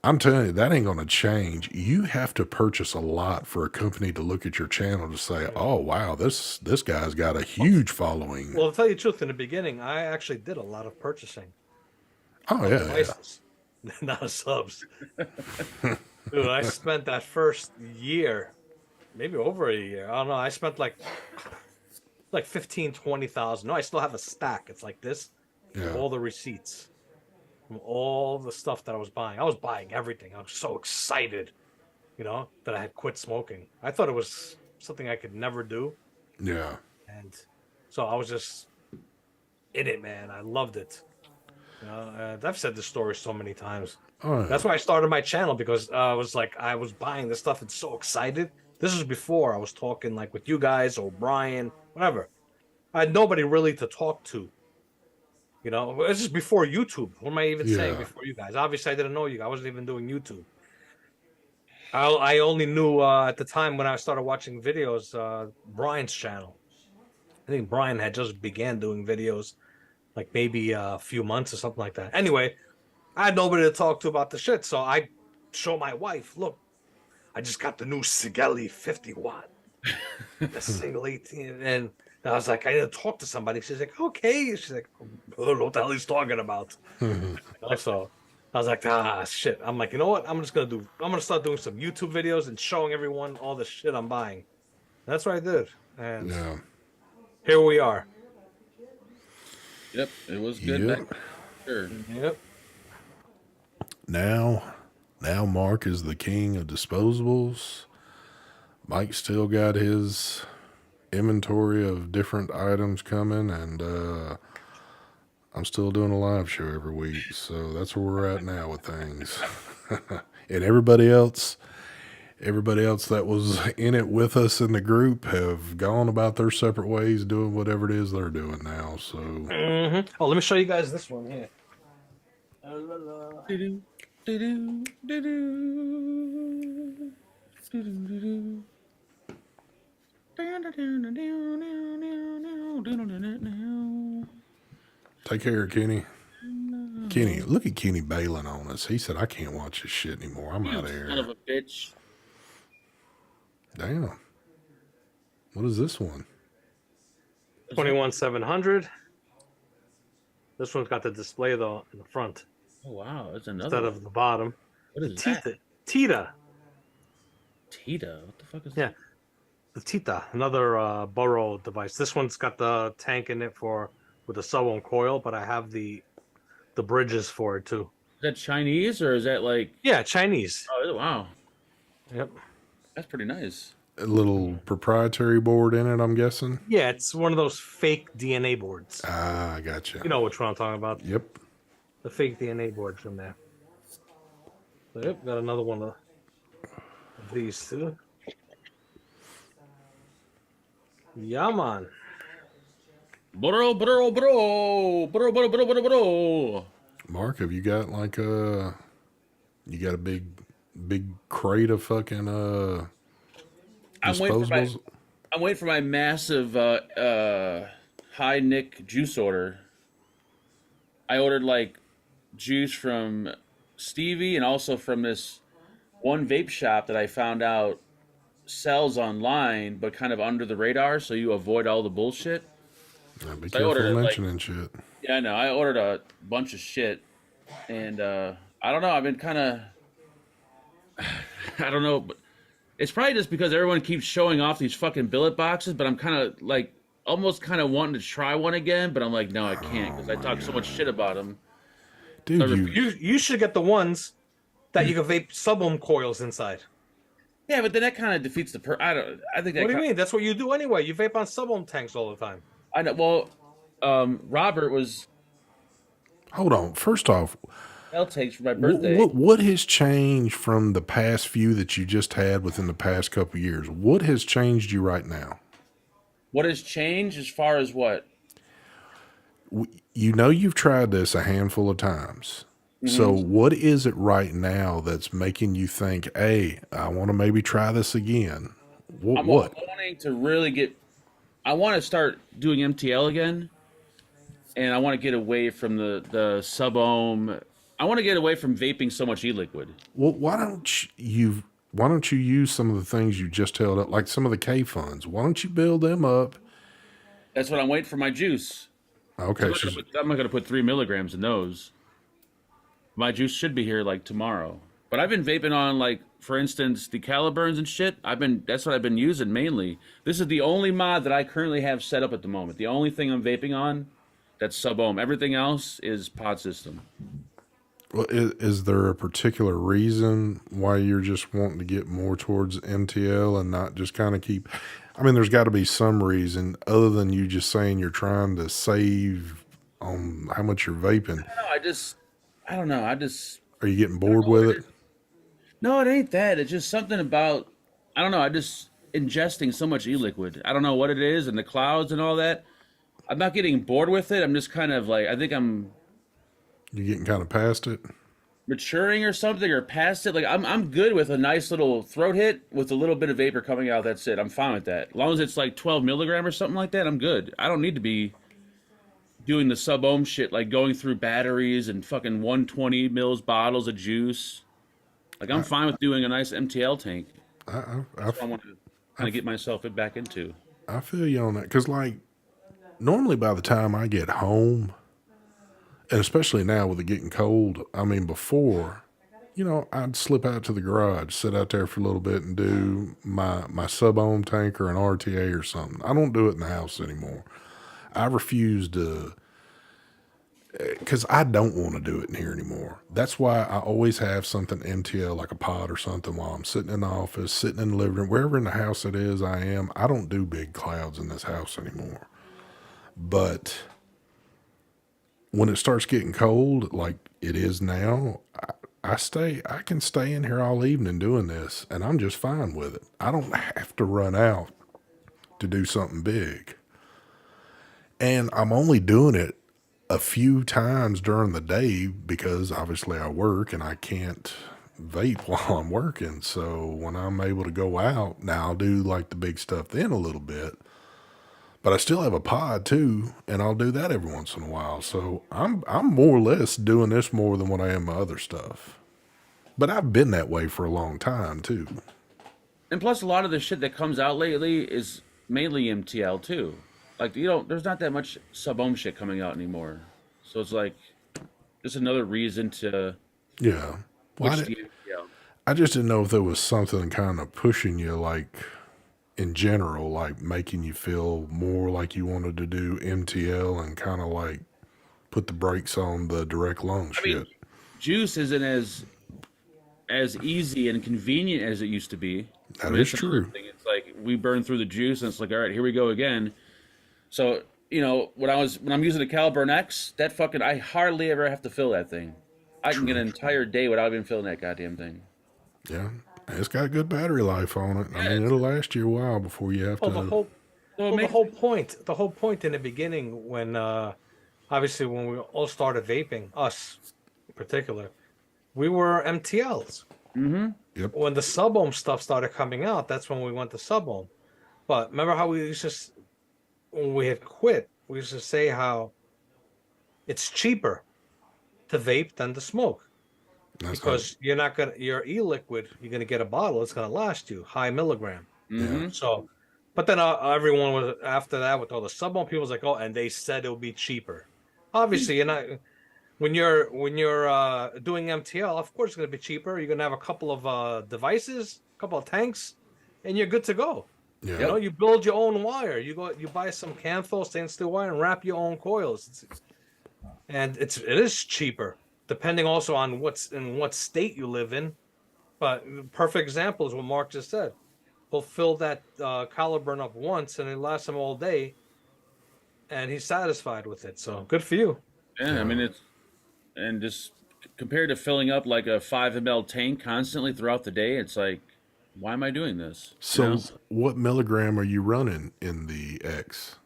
I'm telling you, that ain't going to change. You have to purchase a lot for a company to look at your channel to say, oh, wow, this guy's got a huge following. Well, to tell you the truth, in the beginning, I actually did a lot of purchasing. Oh, yeah. Devices, not of subs. Dude, I spent that first year, maybe over a year. I don't know. I spent like 15, 20,000. No, I still have a stack. It's like this. Yeah. All the receipts from all the stuff that I was buying. I was buying everything. I was so excited, that I had quit smoking. I thought it was something I could never do. Yeah. And so I was just in it, man. I loved it. I've said this story so many times. Oh, yeah. That's why I started my channel, because I was buying this stuff and so excited. This was before I was talking like with you guys or Brian, whatever. I had nobody really to talk to. This is before YouTube. What am I even saying before you guys? Obviously, I didn't know you. I wasn't even doing YouTube. I only knew at the time when I started watching videos, Brian's channel. I think Brian had just began doing videos, like maybe a few months or something like that. Anyway, I had nobody to talk to about the shit, so I show my wife, look, I just got the new Sigeli 50 watt, the single 18, and I was like, I need to talk to somebody. She's like, okay. She's like, I don't know what the hell he's talking about. So I was like, shit. I'm like, you know what? I'm gonna start doing some YouTube videos and showing everyone all the shit I'm buying. That's what I did. And here we are. Yep, it was good. Yep. Sure. Yep. Now Mark is the king of disposables. Mike still got his inventory of different items coming, and I'm still doing a live show every week, so that's where we're at now with things. And everybody else that was in it with us in the group have gone about their separate ways doing whatever it is they're doing now. So Oh, let me show you guys this one here. Do-do, do-do, do-do, do-do-do-do. take care, Kenny. Kenny, look at Kenny bailing on us. He said, I can't watch this shit anymore. I'm out of here. Son of a bitch. Damn. What is this one? 21700. This one's got the display though in the front Oh wow, that's another instead one. of the bottom. What is Tita. that? Tita. Tita? What the fuck is Yeah. that? The Tita, another burrow device. This one's got the tank in it with a sub-on coil, but I have the bridges for it too. Is that Chinese or is that like? Yeah, Chinese. Oh wow, Yep. that's pretty nice. A little proprietary board in it, I'm guessing. Yeah, it's one of those fake DNA boards. Ah, I gotcha. You know which one I'm talking about. Yep. The fake DNA board from there. So, yep, got another one of these two. Yeah, man. Bro. Mark, have you got like a big crate of fucking disposables? I'm waiting for my massive high Nick juice order. I ordered like juice from Stevie and also from this one vape shop that I found out sells online, but kind of under the radar, so you avoid all the bullshit. Yeah, be So I ordered careful it, mentioning shit. Yeah, I know. I ordered a bunch of shit, and I don't know. I've been kind of, I don't know, but it's probably just because everyone keeps showing off these fucking billet boxes. But I'm kind of like, almost kind of wanting to try one again, but I'm like, no, I can't because I talk so much shit about them. Dude, You should get the ones that you can vape sub-ohm coils inside. Yeah, but then that kind of defeats the I think that. What do you mean? That's what you do anyway. You vape on sub-ohm tanks all the time. I know. Well, Robert was hold on. First off, L takes for my birthday. what has changed from the past few that you just had within the past couple years? What has changed you right now? What has changed as far as what? You know you've tried this a handful of times. So what is it right now that's making you think, hey, I want to maybe try this again? I'm What? wanting to really get. I want to start doing MTL again, and I want to get away from the sub ohm. I want to get away from vaping so much e-liquid. Well, why don't you use some of the things you just held up, like some of the K funds? Why don't you build them up? That's what I'm waiting for my juice. Okay, I'm not gonna put 3 milligrams in those. My juice should be here like tomorrow. But I've been vaping on, like, for instance, the Caliburns and shit. That's what I've been using mainly. This is the only mod that I currently have set up at the moment. The only thing I'm vaping on that's sub ohm. Everything else is pod system. well, is there a particular reason why you're just wanting to get more towards MTL and not just kind of keep? I mean, there's got to be some reason other than you just saying you're trying to save on how much you're vaping. I don't know. I just Are you getting bored with it? No, it ain't that. It's just something about, I don't know. I just ingesting so much e-liquid. I don't know what it is, and the clouds and all that. I'm not getting bored with it. I'm just kind of like, I think I'm You're getting kind of past it. maturing or something, or past it. Like I'm good with a nice little throat hit with a little bit of vapor coming out. That's it. I'm fine with that. As long as it's like 12 milligram or something like that, I'm good. I don't need to be doing the sub ohm shit, like going through batteries and fucking 120 mils bottles of juice. Like, I'm fine with doing a nice MTL tank. I That's what I want to kind of get myself back into. I feel you on that because, like, normally by the time I get home, and especially now with it getting cold, I mean, before, I'd slip out to the garage, sit out there for a little bit, and do my sub ohm tank or an RTA or something. I don't do it in the house anymore. I refuse to, because I don't want to do it in here anymore. That's why I always have something MTL, like a pod or something, while I'm sitting in the office, sitting in the living room, wherever in the house it is I am. I don't do big clouds in this house anymore. But when it starts getting cold, like it is now, I can stay in here all evening doing this, and I'm just fine with it. I don't have to run out to do something big. And I'm only doing it a few times during the day because obviously I work and I can't vape while I'm working. So when I'm able to go out, now I'll do like the big stuff then a little bit. But I still have a pod too, and I'll do that every once in a while. So I'm more or less doing this more than what I am my other stuff. But I've been that way for a long time too. And plus, a lot of the shit that comes out lately is mainly MTL too. Like, there's not that much sub ohm shit coming out anymore. So it's like just another reason to Yeah. Well, switch to MTL. I just didn't know if there was something kind of pushing you, like in general, like making you feel more like you wanted to do MTL and kind of like put the brakes on the direct lung I mean, shit. juice isn't as easy and convenient as it used to be. That is that's another true. thing. It's like we burn through the juice, and it's like, all right, here we go again. So when I'm using the Caliburn X, that fucking I hardly ever have to fill that thing. I can get an entire day without even filling that goddamn thing. Yeah. And it's got good battery life on it. I mean, it'll last you a while before you have Well, to. the whole point in the beginning, when obviously when we all started vaping, us in particular, we were MTLs. Mm-hmm. Yep. When the sub ohm stuff started coming out, that's when we went to sub ohm. But remember how when we had quit, we used to say how it's cheaper to vape than to smoke. That's Because your e-liquid, you're gonna get a bottle, it's gonna last you high milligram. Mm-hmm. So, but then everyone was after that with all the sub ohm people was like, oh, and they said it'll be cheaper. Obviously, you're not when you're doing MTL. Of course, it's gonna be cheaper. You're gonna have a couple of devices, a couple of tanks, and you're good to go. Yeah. You build your own wire. You buy some Canthol stainless steel wire and wrap your own coils. It is cheaper. depending also on what state you live in. But perfect example is what Mark just said. He'll fill that collar burn up once, and it lasts him all day, and he's satisfied with it. So good for you. Yeah, I mean it's and just compared to filling up like a 5 ml tank constantly throughout the day, it's like, why am I doing this? You So, know? what milligram are you running in the X?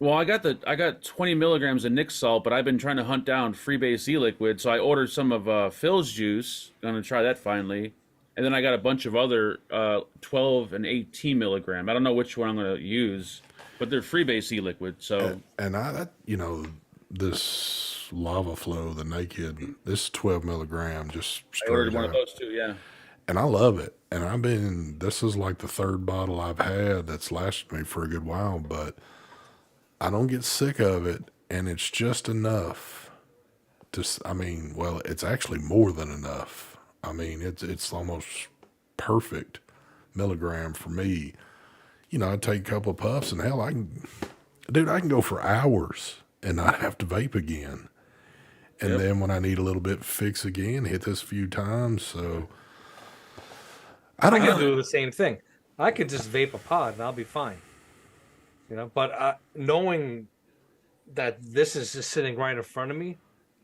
Well, I got 20 milligrams of Nick salt, but I've been trying to hunt down freebase e-liquid, so I ordered some of Phil's juice. Gonna try that finally, and then I got a bunch of other 12 and 18 milligram. I don't know which one I'm gonna use, but they're freebase e-liquid. So And this lava flow, the naked, this 12 milligram, just I ordered straight one of up. those too. Yeah, And I love it. And this is like the third bottle I've had that's lasted me for a good while, but I don't get sick of it. And it's just enough well, it's actually more than enough. I mean, it's almost perfect milligram for me. I take a couple of puffs and hell, I can go for hours and not have to vape again. And yep. then when I need a little bit fix again, hit this a few times. So I don't I could know. do the same thing. I could just vape a pod and I'll be fine. But knowing that this is just sitting right in front of me,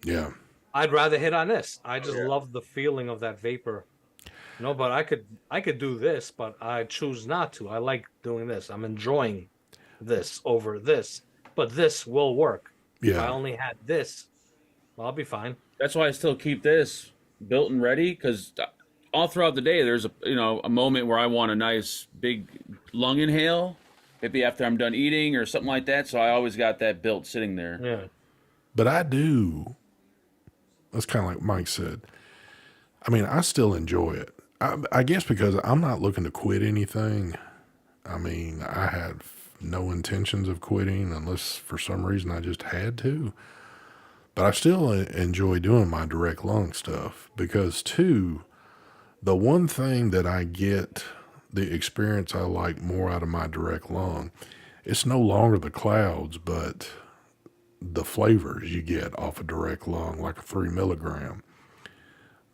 Yeah. I'd rather hit on this. I just love the feeling of that vapor. But I could do this, but I choose not to. I like doing this. I'm enjoying this over this, but this will work. If I Yeah. only had this, I'll be fine. That's why I still keep this built and ready because all throughout the day there's a moment where I want a nice big lung inhale, maybe after I'm done eating or something like that. So I always got that built sitting there. Yeah. But I do. That's kind of like Mike said. I mean, I still enjoy it. I guess because I'm not looking to quit anything. I mean, I have no intentions of quitting unless for some reason I just had to. But I still enjoy doing my direct lung stuff because, too, the one thing that I get, the experience I like more out of my direct lung, it's no longer the clouds, but the flavors you get off a direct lung, like a 3 milligram.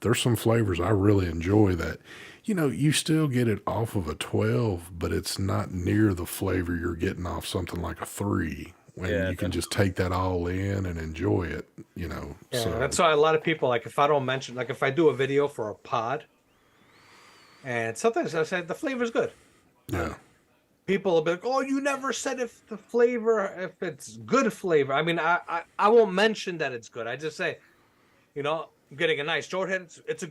There's some flavors I really enjoy that, you still get it off of a 12, but it's not near the flavor you're getting off something like a 3 when Yeah, you can just take that all in and enjoy it. Yeah, So, that's why a lot of people, like, if I don't mention, like, if I do a video for a pod, and sometimes I say the flavor's good. yeah, People will be like, "Oh, you never said if it's good flavor." I mean, I won't mention that it's good. I just say, I'm getting a nice short head. It's a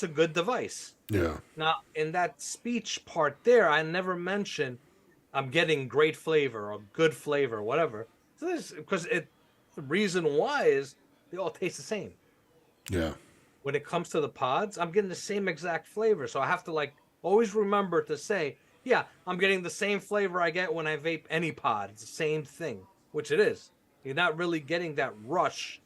good device. yeah, Now, in that speech part there, I never mention I'm getting great flavor or good flavor, whatever. So because the reason why is they all taste the same. yeah, When it comes to the pods, I'm getting the same exact flavor. So I have to always remember to say, yeah, I'm getting the same flavor I get when I vape any pod. It's the same thing, which it is. You're not really getting that rush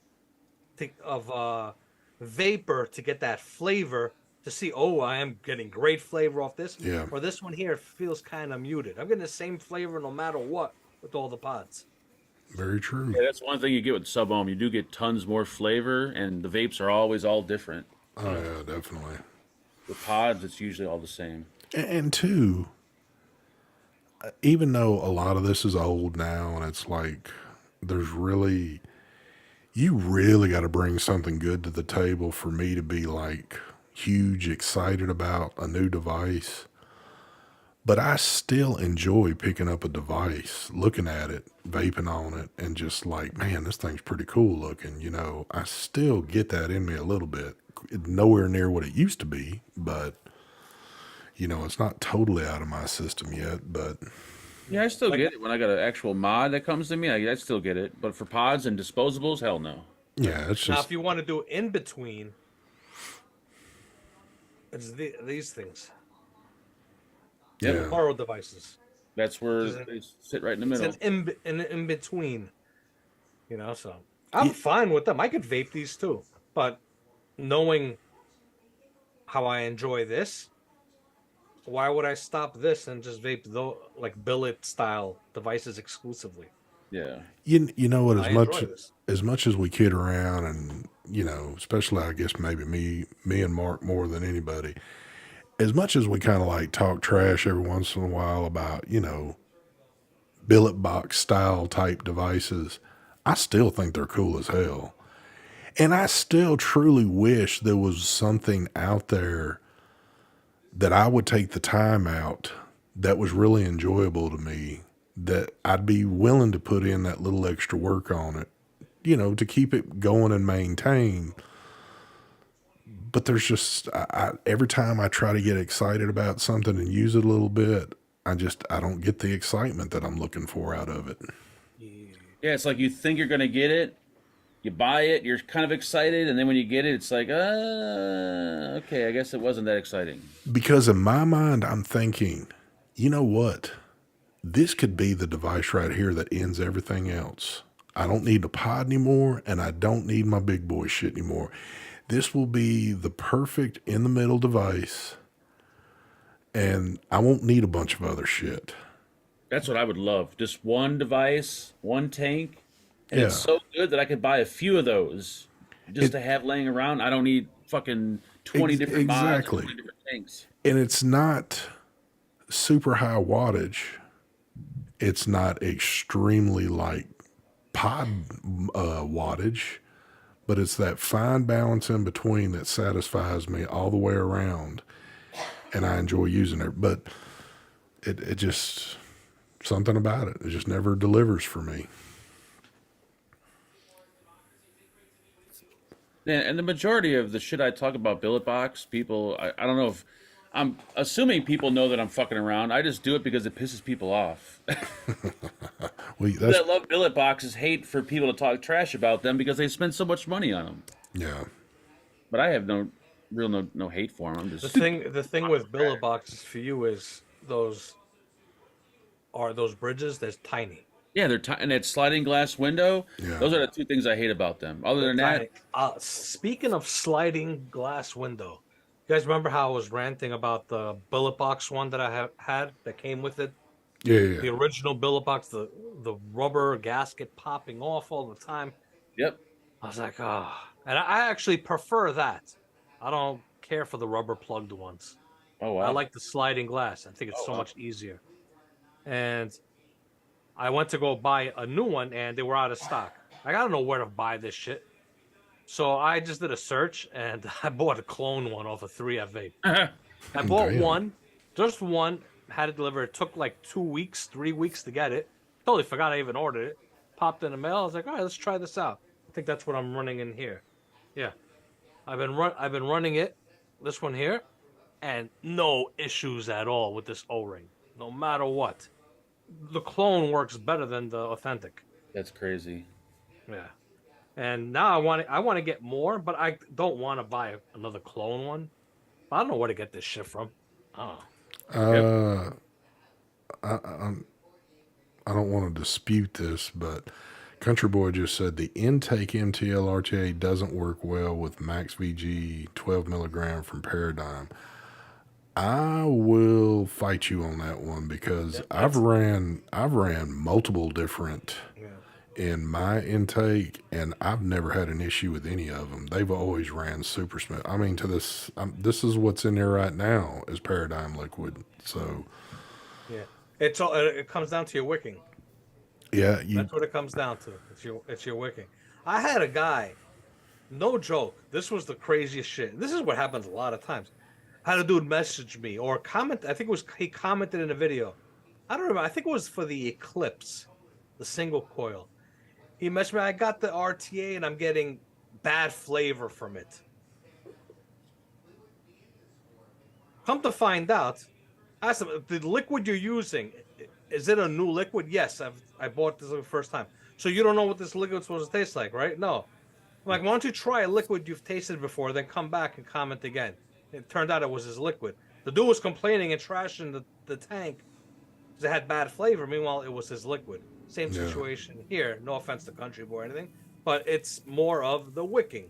of vapor to get that flavor to see, oh, I am getting great flavor off this. yeah. Or this one here feels kind of muted. I'm getting the same flavor no matter what with all the pods. Very true. Yeah, that's one thing you get with sub ohm. You do get tons more flavor, and the vapes are always all different. Oh, yeah, definitely. With pods, it's usually all the same. And two, even though a lot of this is old now and it's like you really got to bring something good to the table for me to be like huge excited about a new device. But I still enjoy picking up a device, looking at it, vaping on it, and just like, man, this thing's pretty cool looking. I still get that in me a little bit. Nowhere near what it used to be, but it's not totally out of my system yet. But Yeah, I still get it when I got an actual mod that comes to me. I still get it. But for pods and disposables, hell no. yeah, it's Now, just if you want to do in between, it's these things. Yep. Borrow devices. That's where Is it- they sit right in the It's middle. an in between. So I'm fine with them. I could vape these too, but knowing how I enjoy this, why would I stop this and just vape like billet style devices exclusively? Yeah. you know what? I enjoy this. As much as we kid around and especially I guess maybe me and Mark more than anybody. As much as we kind of like talk trash every once in a while about, billet box style type devices, I still think they're cool as hell. And I still truly wish there was something out there that I would take the time out that was really enjoyable to me, that I'd be willing to put in that little extra work on it, to keep it going and maintain. But there's just, every time I try to get excited about something and use it a little bit, I don't get the excitement that I'm looking for out of it. Yeah, it's like you think you're gonna get it, you buy it, you're kind of excited, and then when you get it, it's like, okay, I guess it wasn't that exciting. Because in my mind, I'm thinking, you know what? This could be the device right here that ends everything else. I don't need a pod anymore, and I don't need my big boy shit anymore. This will be the perfect in the middle device, and I won't need a bunch of other shit. That's what I would love. Just one device, one tank, and Yeah. it's so good that I could buy a few of those just to have laying around. I don't need fucking 20 different mods, Exactly. 20 different tanks. And it's not super high wattage. It's not extremely like pod wattage, but it's that fine balance in between that satisfies me all the way around, and I enjoy using it. But it just, something about it just never delivers for me. Yeah, and the majority of the shit I talk about billet box, people, I don't know if I'm assuming people know that I'm fucking around. I just do it because it pisses people off. Well, People that love billet boxes hate for people to talk trash about them because they spend so much money on them. yeah. But I have no hate for them. I'm just The thing with billet boxes for you is those bridges. They're tiny. yeah, they're and that sliding glass window. Yeah. Those are the two things I hate about them. Other than that, Speaking of sliding glass window, you guys remember how I was ranting about the billet box one that I had that came with it? Yeah. The original billet box, the rubber gasket popping off all the time. yep. I was like, and I actually prefer that. I don't care for the rubber plugged ones. Oh wow. I like the sliding glass. I think it's so much easier. And I went to go buy a new one, and they were out of stock. Like, I don't know where to buy this shit. So I just did a search, and I bought a clone one off of 3F Vape. I bought Damn. one, just one, had it delivered. It took like 2 weeks, 3 weeks to get it. Totally forgot I even ordered it. Popped in the mail. I was like, all right, let's try this out. I think that's what I'm running in here. Yeah. I've been running it, this one here, and no issues at all with this O-ring. No matter what. The clone works better than the authentic. That's crazy. Yeah. And now I want to get more, but I don't want to buy another clone one. I don't know where to get this shit from. Oh. I don't want to dispute this, but Country Boy just said the intake MTL RTA doesn't work well with Max VG 12 milligram from Paradigm. I will fight you on that one because I've ran multiple different in my intake, and I've never had an issue with any of them. They've always ran super smooth. I mean, this is what's in there right now is Paradigm liquid. So Yeah. It comes down to your wicking. yeah, That's what it comes down to. It's your wicking. I had a guy, no joke. This was the craziest shit. This is what happens a lot of times. I had a dude message me or comment. I think he commented in a video. I don't remember. I think it was for the Eclipse, the single coil. He messaged me. I got the RTA and I'm getting bad flavor from it. Come to find out, I asked him, the liquid you're using, is it a new liquid? Yes, I bought this for the first time. So you don't know what this liquid's supposed to taste like, right? No. I'm like, why don't you try a liquid you've tasted before, then come back and comment again? It turned out it was his liquid. The dude was complaining and trashing the tank because it had bad flavor. Meanwhile, it was his liquid. Same situation here. No offense to Country Boy or anything, but it's more of the wicking.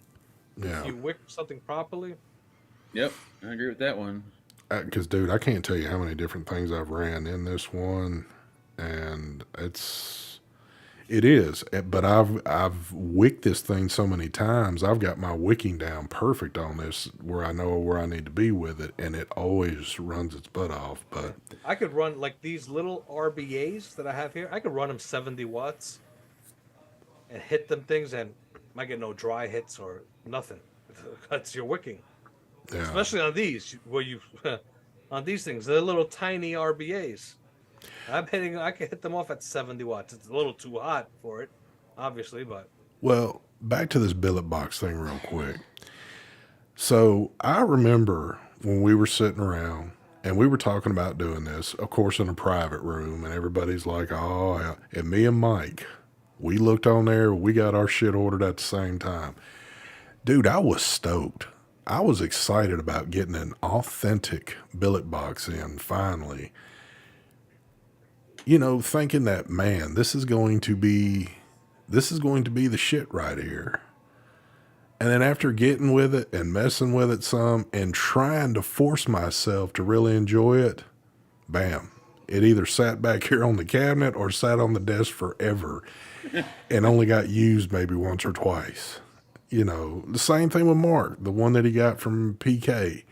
yeah. If you wick something properly. Yep, I agree with that one. Because, dude, I can't tell you how many different things I've ran in this one, and It is, but I've wicked this thing so many times. I've got my wicking down perfect on this, where I know where I need to be with it, and it always runs its butt off. But I could run like these little RBAs that I have here. I could run them 70 watts and hit them things, and might get no dry hits or nothing. That's your wicking, yeah, especially on these where you on these things. They're little tiny RBAs. I'm hitting. I can hit them off at 70 watts. It's a little too hot for it, obviously, but well, back to this billet box thing real quick. So I remember when we were sitting around and we were talking about doing this, of course, in a private room, and everybody's like, "Oh," yeah. And me and Mike, we looked on there. We got our shit ordered at the same time. Dude, I was stoked. I was excited about getting an authentic billet box in finally. You know, thinking that, man, this is going to be the shit right here. And then after getting with it and messing with it some and trying to force myself to really enjoy it, bam, it either sat back here on the cabinet or sat on the desk forever and only got used maybe once or twice. You know, the same thing with Mark, the one that he got from PK.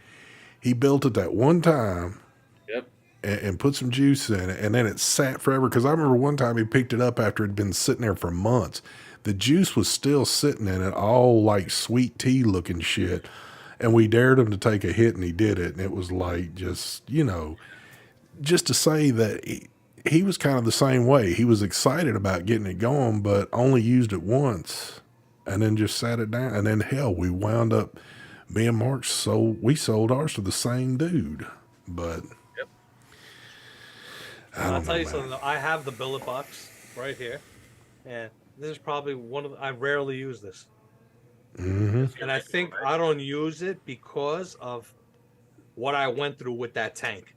He built it that one time Yep. and put some juice in it, and then it sat forever. Because I remember one time he picked it up after it had been sitting there for months. The juice was still sitting in it, all like sweet tea looking shit. And we dared him to take a hit, and he did it. And it was like, just, you know, just to say that he was kind of the same way. He was excited about getting it going, but only used it once and then just sat it down. And then, hell, we wound up, me and Mark we sold ours to the same dude. But Yep. I I'll don't tell know, you man. something. Though. I have the billet box right here, and this is probably one of I rarely use this, and I think I don't use it because of what I went through with that tank.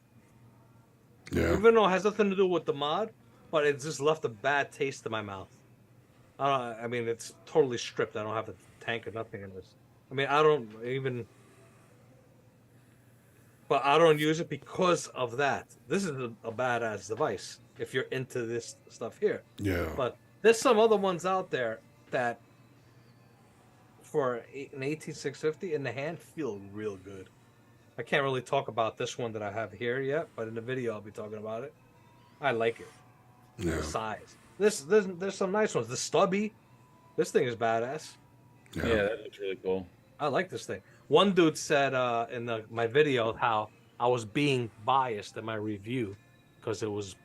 Yeah. Even though it has nothing to do with the mod, but it just left a bad taste in my mouth. I mean, it's totally stripped. I don't have the tank or nothing in this. I mean, I don't even, but I don't use it because of that. This is a badass device if you're into this stuff here. Yeah. But there's some other ones out there that, for an 18650 in the hand, feel real good. I can't really talk about this one that I have here yet, but in the video I'll be talking about it. I like it. Yeah. The size. There's some nice ones. The stubby, this thing is badass. Yeah, that looks really cool. I like this thing. One dude said in my video how I was being biased in my review because it was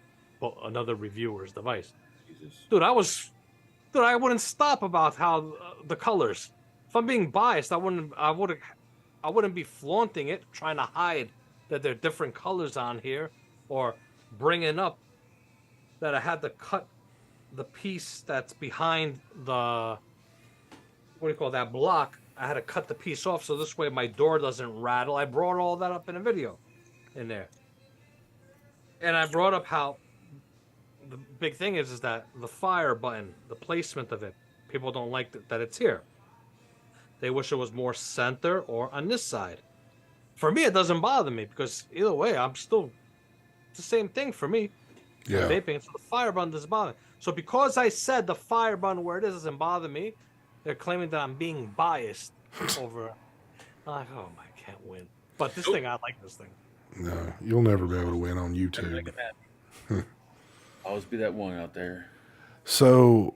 another reviewer's device. Jesus. Dude, I wouldn't stop about how the colors. If I'm being biased, I wouldn't be flaunting it, trying to hide that there are different colors on here, or bringing up that I had to cut the piece that's behind the, what do you call that, block. I had to cut the piece off so this way my door doesn't rattle. I brought all that up in a video in there. And I brought up how the big thing is that the fire button, the placement of it, people don't like that it's here. They wish it was more center or on this side. For me, it doesn't bother me because either way, it's the same thing for me. Yeah. Vaping, so the fire button doesn't bother me. So because I said the fire button where it is doesn't bother me, they're claiming that I'm being biased over. I'm like, oh my, I can't win. But this thing, I like this thing. No, you'll never be able to win on Never YouTube. make it happen. Always be that one out there. So,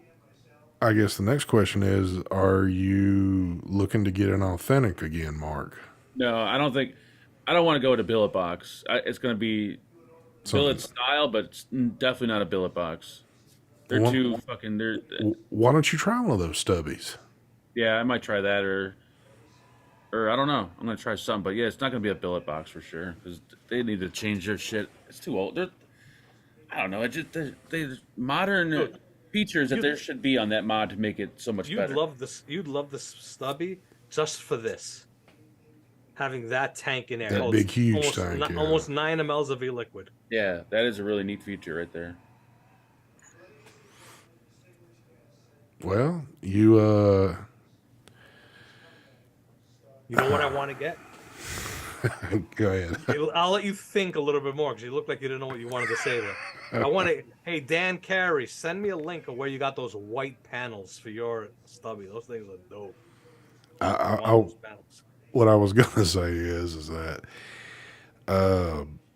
I guess the next question is: are you looking to get an authentic again, Mark? No, I don't think. I don't want to go to billet box. It's going to be billet style, but it's definitely not a billet box. They're Well- too fucking. They're Why don't you try one of those stubbies? yeah. I might try that or I don't know. I'm gonna try something, but yeah, it's not gonna be a billet box for sure because they need to change their shit. It's too old. I don't know. It just they modern Dude, features that there should be on that mod to make it so much You'd better. love this. You'd love this stubby just for this. Having that tank in there, That holds big, huge almost, tank, yeah. almost 9 mLs of e-liquid. Yeah, that is a really neat feature right there. Well, you You know what I want to get? Go ahead. I'll let you think a little bit more because you look like you didn't know what you wanted to say there. I want to. Hey, Dan Carey, send me a link of where you got those white panels for your stubby. Those things are dope. I want those panels. What I was gonna say is that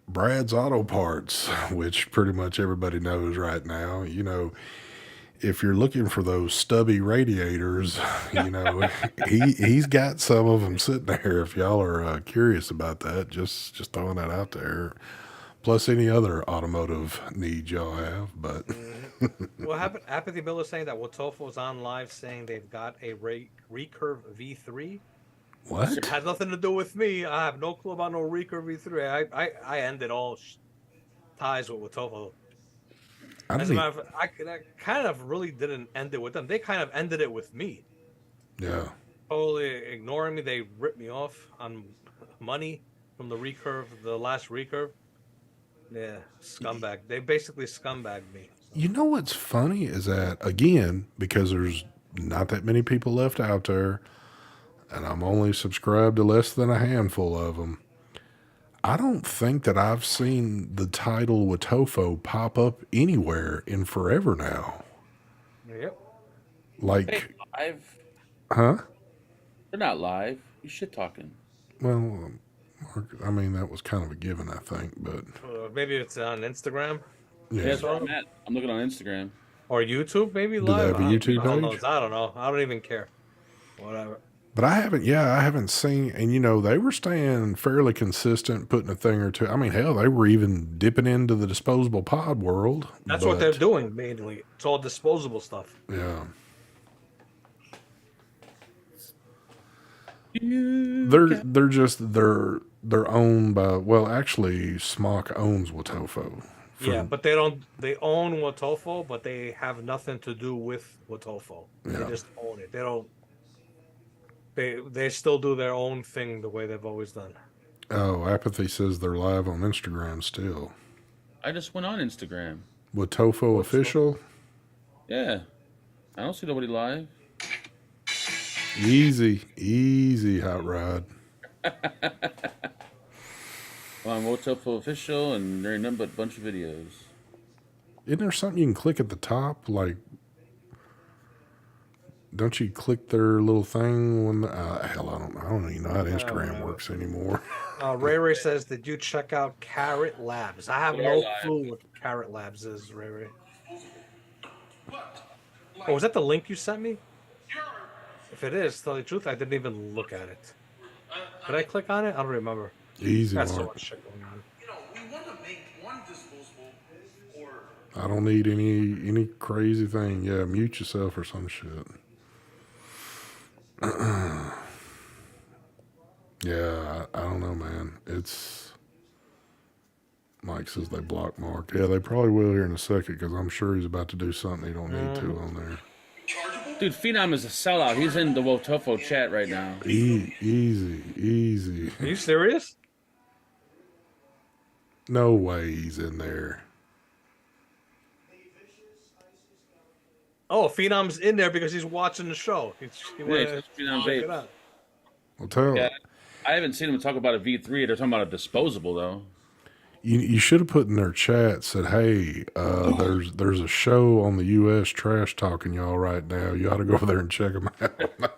Brad's Auto Parts, which pretty much everybody knows right now, if you're looking for those stubby radiators, he's got some of them sitting there. If y'all are curious about that, just throwing that out there. Plus any other automotive needs y'all have, but What happened? Apathy Bill is saying that Watofo's on live saying they've got a Recurve V3. what? It has nothing to do with me. I have no clue about no Recurve V3. I ended all ties with Watofo. As a matter of fact, I kind of really didn't end it with them. They kind of ended it with me. Yeah. Totally ignoring me. They ripped me off on money from the last Recurve. Yeah, scumbag. They basically scumbagged me. You know what's funny is that, again, because there's not that many people left out there, and I'm only subscribed to less than a handful of them, I don't think that I've seen the title Watofo pop up anywhere in forever now. Yep. Like, Live? huh? They're not live. You shit talking. Well, I mean, that was kind of a given, I think, but Maybe it's on Instagram. yeah. That's where I'm at. I'm looking on Instagram. Or YouTube, maybe Do live. they have a YouTube page? I don't know. I don't even care. Whatever. But I haven't seen, and they were staying fairly consistent, putting a thing or two. I mean, hell, they were even dipping into the disposable pod world. That's what they're doing mainly. It's all disposable stuff. Yeah. They're just they're owned by, well, actually Smock owns Watofo. Yeah, but they own Watofo, but they have nothing to do with Watofo. Yeah. They just own it. They don't. They still do their own thing the way they've always done. Oh, Apathy says they're live on Instagram still. I just went on Instagram. Watofo official. Yeah. I don't see nobody live. Easy, hot rod. Well, I'm Wotofo official, and there ain't nothing but a bunch of videos. Isn't there something you can click at the top? Like, don't you click their little thing when? Hell, I don't know. I don't even know how Instagram works anymore. Ray says, "Did you check out Carrot Labs?" I have no clue what Carrot Labs is, Ray. Oh, was that the link you sent me? If it is, to tell you the truth, I didn't even look at it. Did I click on it? I don't remember. Easy, That's Mark. so much shit going on. We want to make one disposable or I don't need any crazy thing. Yeah, mute yourself or some shit. Yeah, I don't know, man. It's Mike says they blocked Mark. Yeah, they probably will here in a second because I'm sure he's about to do something he don't need to on there. Dude, Phenom is a sellout. He's in the Wotofo chat right now. Easy. Are you serious? No way he's in there. Oh, Phenom's in there because he's watching the show. He it's Phenom check it Vapes. out. Well, tell Yeah, I haven't seen him talk about a V3. They're talking about a disposable, though. you should have put in their chat, said, hey, there's a show on the U.S. trash talking y'all right now. You ought to go over there and check them out.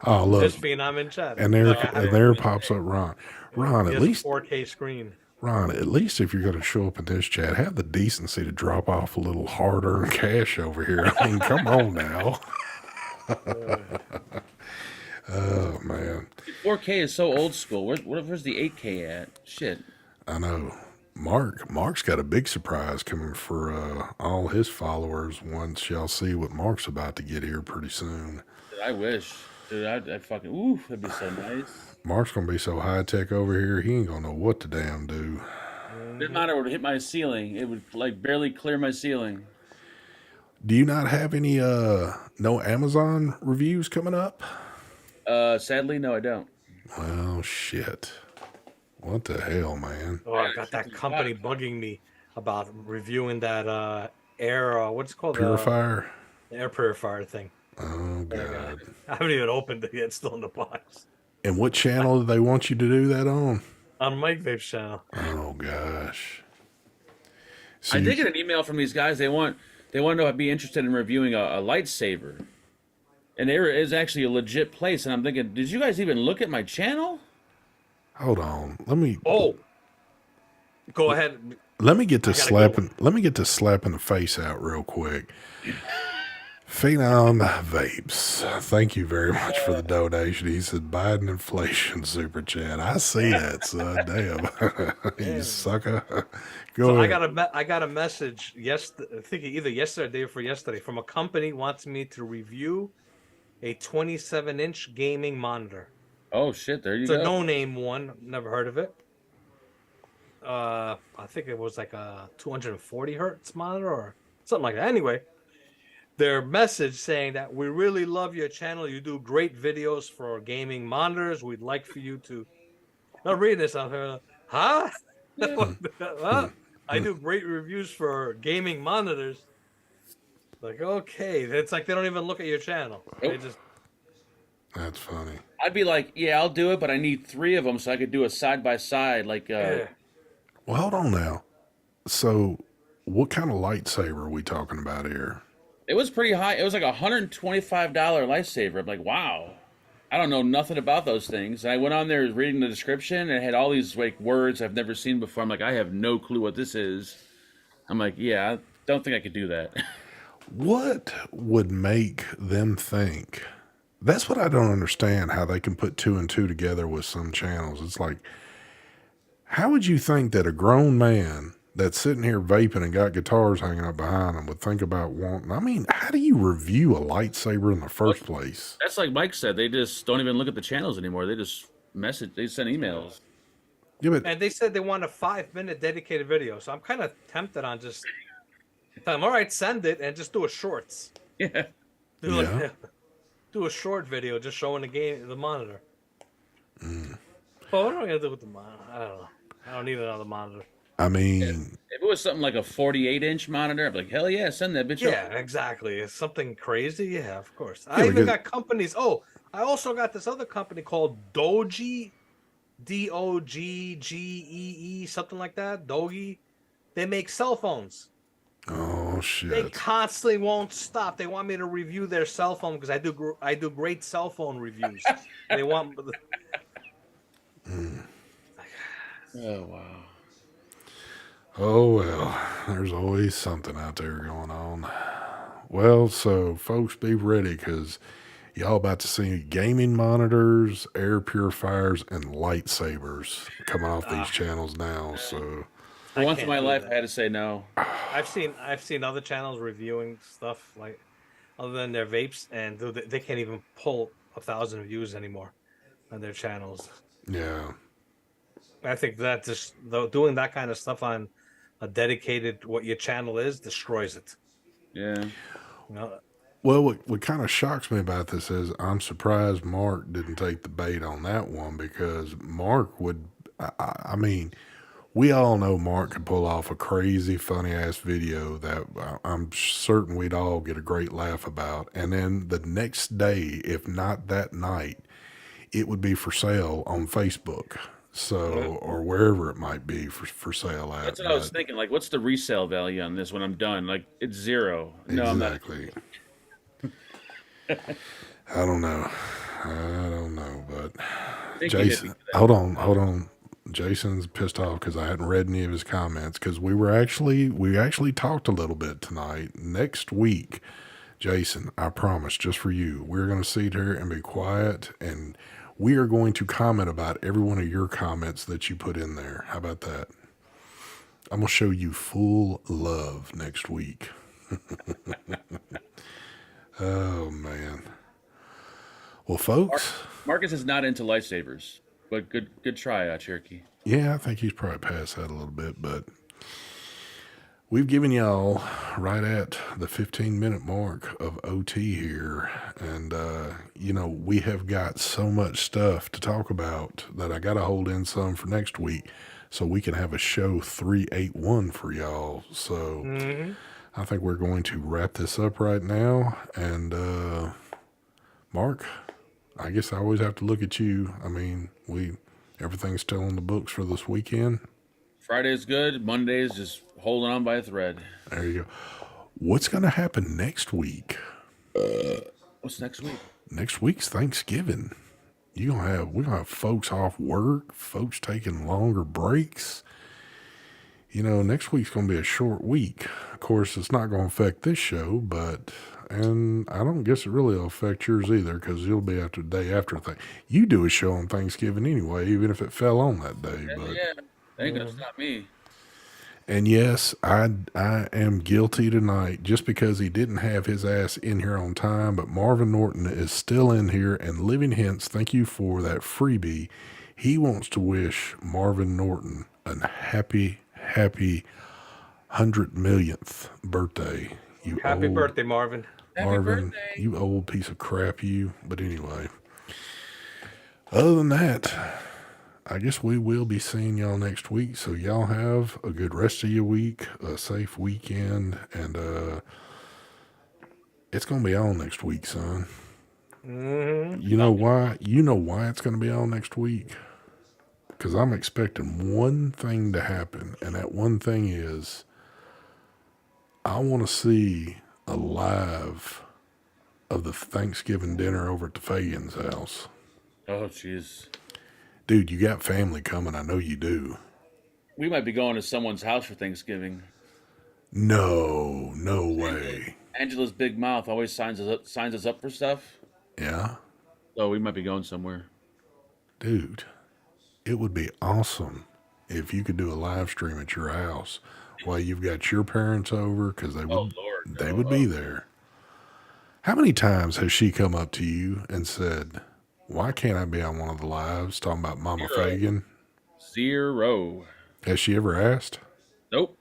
Oh, look. This Phenom in chat. And there pops up Ron. Ron, at least 4K screen. Ron, at least if you're going to show up in this chat, have the decency to drop off a little hard-earned cash over here. I mean, come on now. Oh, man. 4K is so old school. Where's the 8K at? Shit. I know. Mark's got a big surprise coming for all his followers once y'all see what Mark's about to get here pretty soon. I wish. Dude, I'd fucking... Ooh, that'd be so nice. Mark's going to be so high-tech over here, he ain't going to know what to damn do. Didn't matter. It would hit my ceiling. It would, like, barely clear my ceiling. Do you not have any no Amazon reviews coming up? Sadly, no, I don't. Well, shit. What the hell, man? Oh, I got that company bugging me about reviewing that air. What's it called? Purifier? The air purifier thing. Oh, God. I haven't even opened it yet. It's still in the box. And what channel do they want you to do that on? On Mike Vape's channel. Oh gosh. So I you- did get an email from these guys. They want to know if I'd be interested in reviewing a lightsaber, and there is actually a legit place. And I'm thinking, did you guys even look at my channel? hold on. Let me Go ahead. get to slapping. Let me get to slapping the face out real quick. Phenom Vapes, thank you very much for the donation. He said Biden inflation super chat. I see that, son. Damn, you sucker. Go So ahead. I got a message I think either yesterday or day before yesterday from a company wants me to review a 27-inch gaming monitor. Oh shit! There you It's go. a no-name one. Never heard of it. I think it was like a 240 hertz monitor or something like that. Anyway, their message saying that we really love your channel. You do great videos for gaming monitors. We'd like for you to. Not reading this out here. Huh? Huh? I do great reviews for gaming monitors. Like, okay, it's like they don't even look at your channel. They Nope. just That's funny. I'd be like, yeah, I'll do it, but I need 3 of them so I could do a side by side. Like, yeah. Well, hold on now. So, what kind of lightsaber are we talking about here? it was pretty high. It was like $125 lifesaver. I'm like, wow. I don't know nothing about those things. And I went on there reading the description and it had all these like words I've never seen before. I'm like, I have no clue what this is. I'm like, yeah, I don't think I could do that. What would make them think? That's what I don't understand, how they can put 2 and 2 together with some channels. It's like, how would you think that a grown man that's sitting here vaping and got guitars hanging up behind him would think about wanting? I mean, how do you review a lightsaber in the first place? That's like Mike said. They just don't even look at the channels anymore. They just they send emails. Yeah, but And they said they want a 5-minute dedicated video. So I'm kind of tempted on just telling them, all right, send it and just do a shorts. Yeah. Do, Yeah. do a short video just showing the monitor. But what am I going to do with the monitor? I don't know. I don't need another monitor. I mean, If it was something like a 48-inch monitor, I'd be like, hell yeah, send that bitch Yeah, over. exactly. It's something crazy. Yeah, of course. Yeah, I even because- got companies. Oh, I also got this other company called Doji, Doggee, something like that. Dogi. They make cell phones. oh They shit. constantly won't stop. They want me to review their cell phone because I do great cell phone reviews. They want. Oh, wow. Oh well, there's always something out there going on. Well, so folks, be ready because y'all about to see gaming monitors, air purifiers, and lightsabers coming off these channels now. So For once in can't my do life, that. I had to say no. I've seen other channels reviewing stuff like other than their vapes, and they can't even pull 1,000 views anymore on their channels. yeah, I think that just doing that kind of stuff on a dedicated what your channel is destroys it. Yeah. You know, well, what kind of shocks me about this is I'm surprised Mark didn't take the bait on that one because Mark would. I mean, we all know Mark could pull off a crazy, funny ass video that I'm certain we'd all get a great laugh about, and then the next day, if not that night, it would be for sale on Facebook. So, or wherever it might be for sale at. That's what I was but- thinking. Like, what's the resale value on this when I'm done? Like, it's 0. No, I'm not. Exactly. I don't know. But I think you hit Jason, me with that. hold on. Jason's pissed off because I hadn't read any of his comments because we actually talked a little bit tonight. Next week, Jason, I promise, just for you, we're going to sit here and be quiet and we are going to comment about every one of your comments that you put in there. How about that? I'm going to show you full love next week. Oh, man. Well, folks, Marcus is not into lifesavers, but good try, Cherokee. yeah, I think he's probably past that a little bit, but we've given y'all right at the 15-minute mark of OT here. And, we have got so much stuff to talk about that I got to hold in some for next week so we can have a show 381 for y'all. So I think we're going to wrap this up right now. And, Mark, I guess I always have to look at you. I mean, everything's still on the books for this weekend. Friday's good. Monday's just holding on by a thread. There you go. What's going to happen next week? What's next week? Next week's Thanksgiving. We're gonna have folks off work, folks taking longer breaks. You know, next week's gonna be a short week. Of course, it's not gonna affect this show, and I don't guess it really will affect yours either, because you'll be after the day after thing. You do a show on Thanksgiving anyway, even if it fell on that day. Yeah, ain't gonna stop me. And yes, I am guilty tonight just because he didn't have his ass in here on time, but Marvin Norton is still in here, and Living Hints, thank you for that freebie. He wants to wish Marvin Norton a happy 100 millionth birthday. Happy birthday, Marvin. Marvin, you old piece of crap, you. But anyway, other than that, I guess we will be seeing y'all next week. So y'all have a good rest of your week, a safe weekend, and it's gonna be on next week, son. Mm-hmm. You know why? You know why it's gonna be on next week? Because I'm expecting one thing to happen, and that one thing is I want to see a live of the Thanksgiving dinner over at the Fagan's house. Oh, jeez. Dude, you got family coming. I know you do. We might be going to someone's house for Thanksgiving. No way. Angela's big mouth always signs us up for stuff. Yeah? So we might be going somewhere. Dude, it would be awesome if you could do a live stream at your house while you've got your parents over, because they would be there. How many times has she come up to you and said, why can't I be on one of the lives talking about Mama Fagan? 0. Has she ever asked? Nope.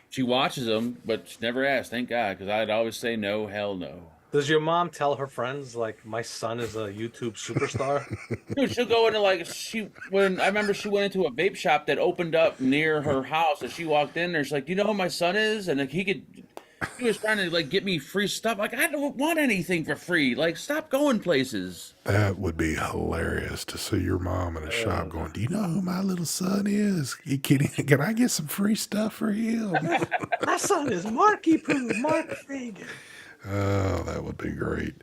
She watches them, but she never asked, thank God, because I'd always say no, hell no. Does your mom tell her friends, like, my son is a YouTube superstar? Dude, she'll go into I remember she went into a vape shop that opened up near her house, and she walked in there, she's like, you know who my son is? And like he was trying to like get me free stuff. Like, I don't want anything for free. Like, stop going places. That would be hilarious to see your mom in a shop going, do you know who my little son is? Can I get some free stuff for him? My son is Marky Poo, Mark Fagan. Oh, that would be great.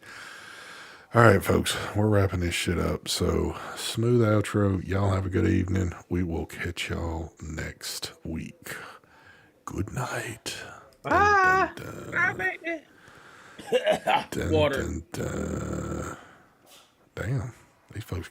All right, folks, we're wrapping this shit up. So, smooth outro. Y'all have a good evening. We will catch y'all next week. Good night. Ah! Water. Damn, these folks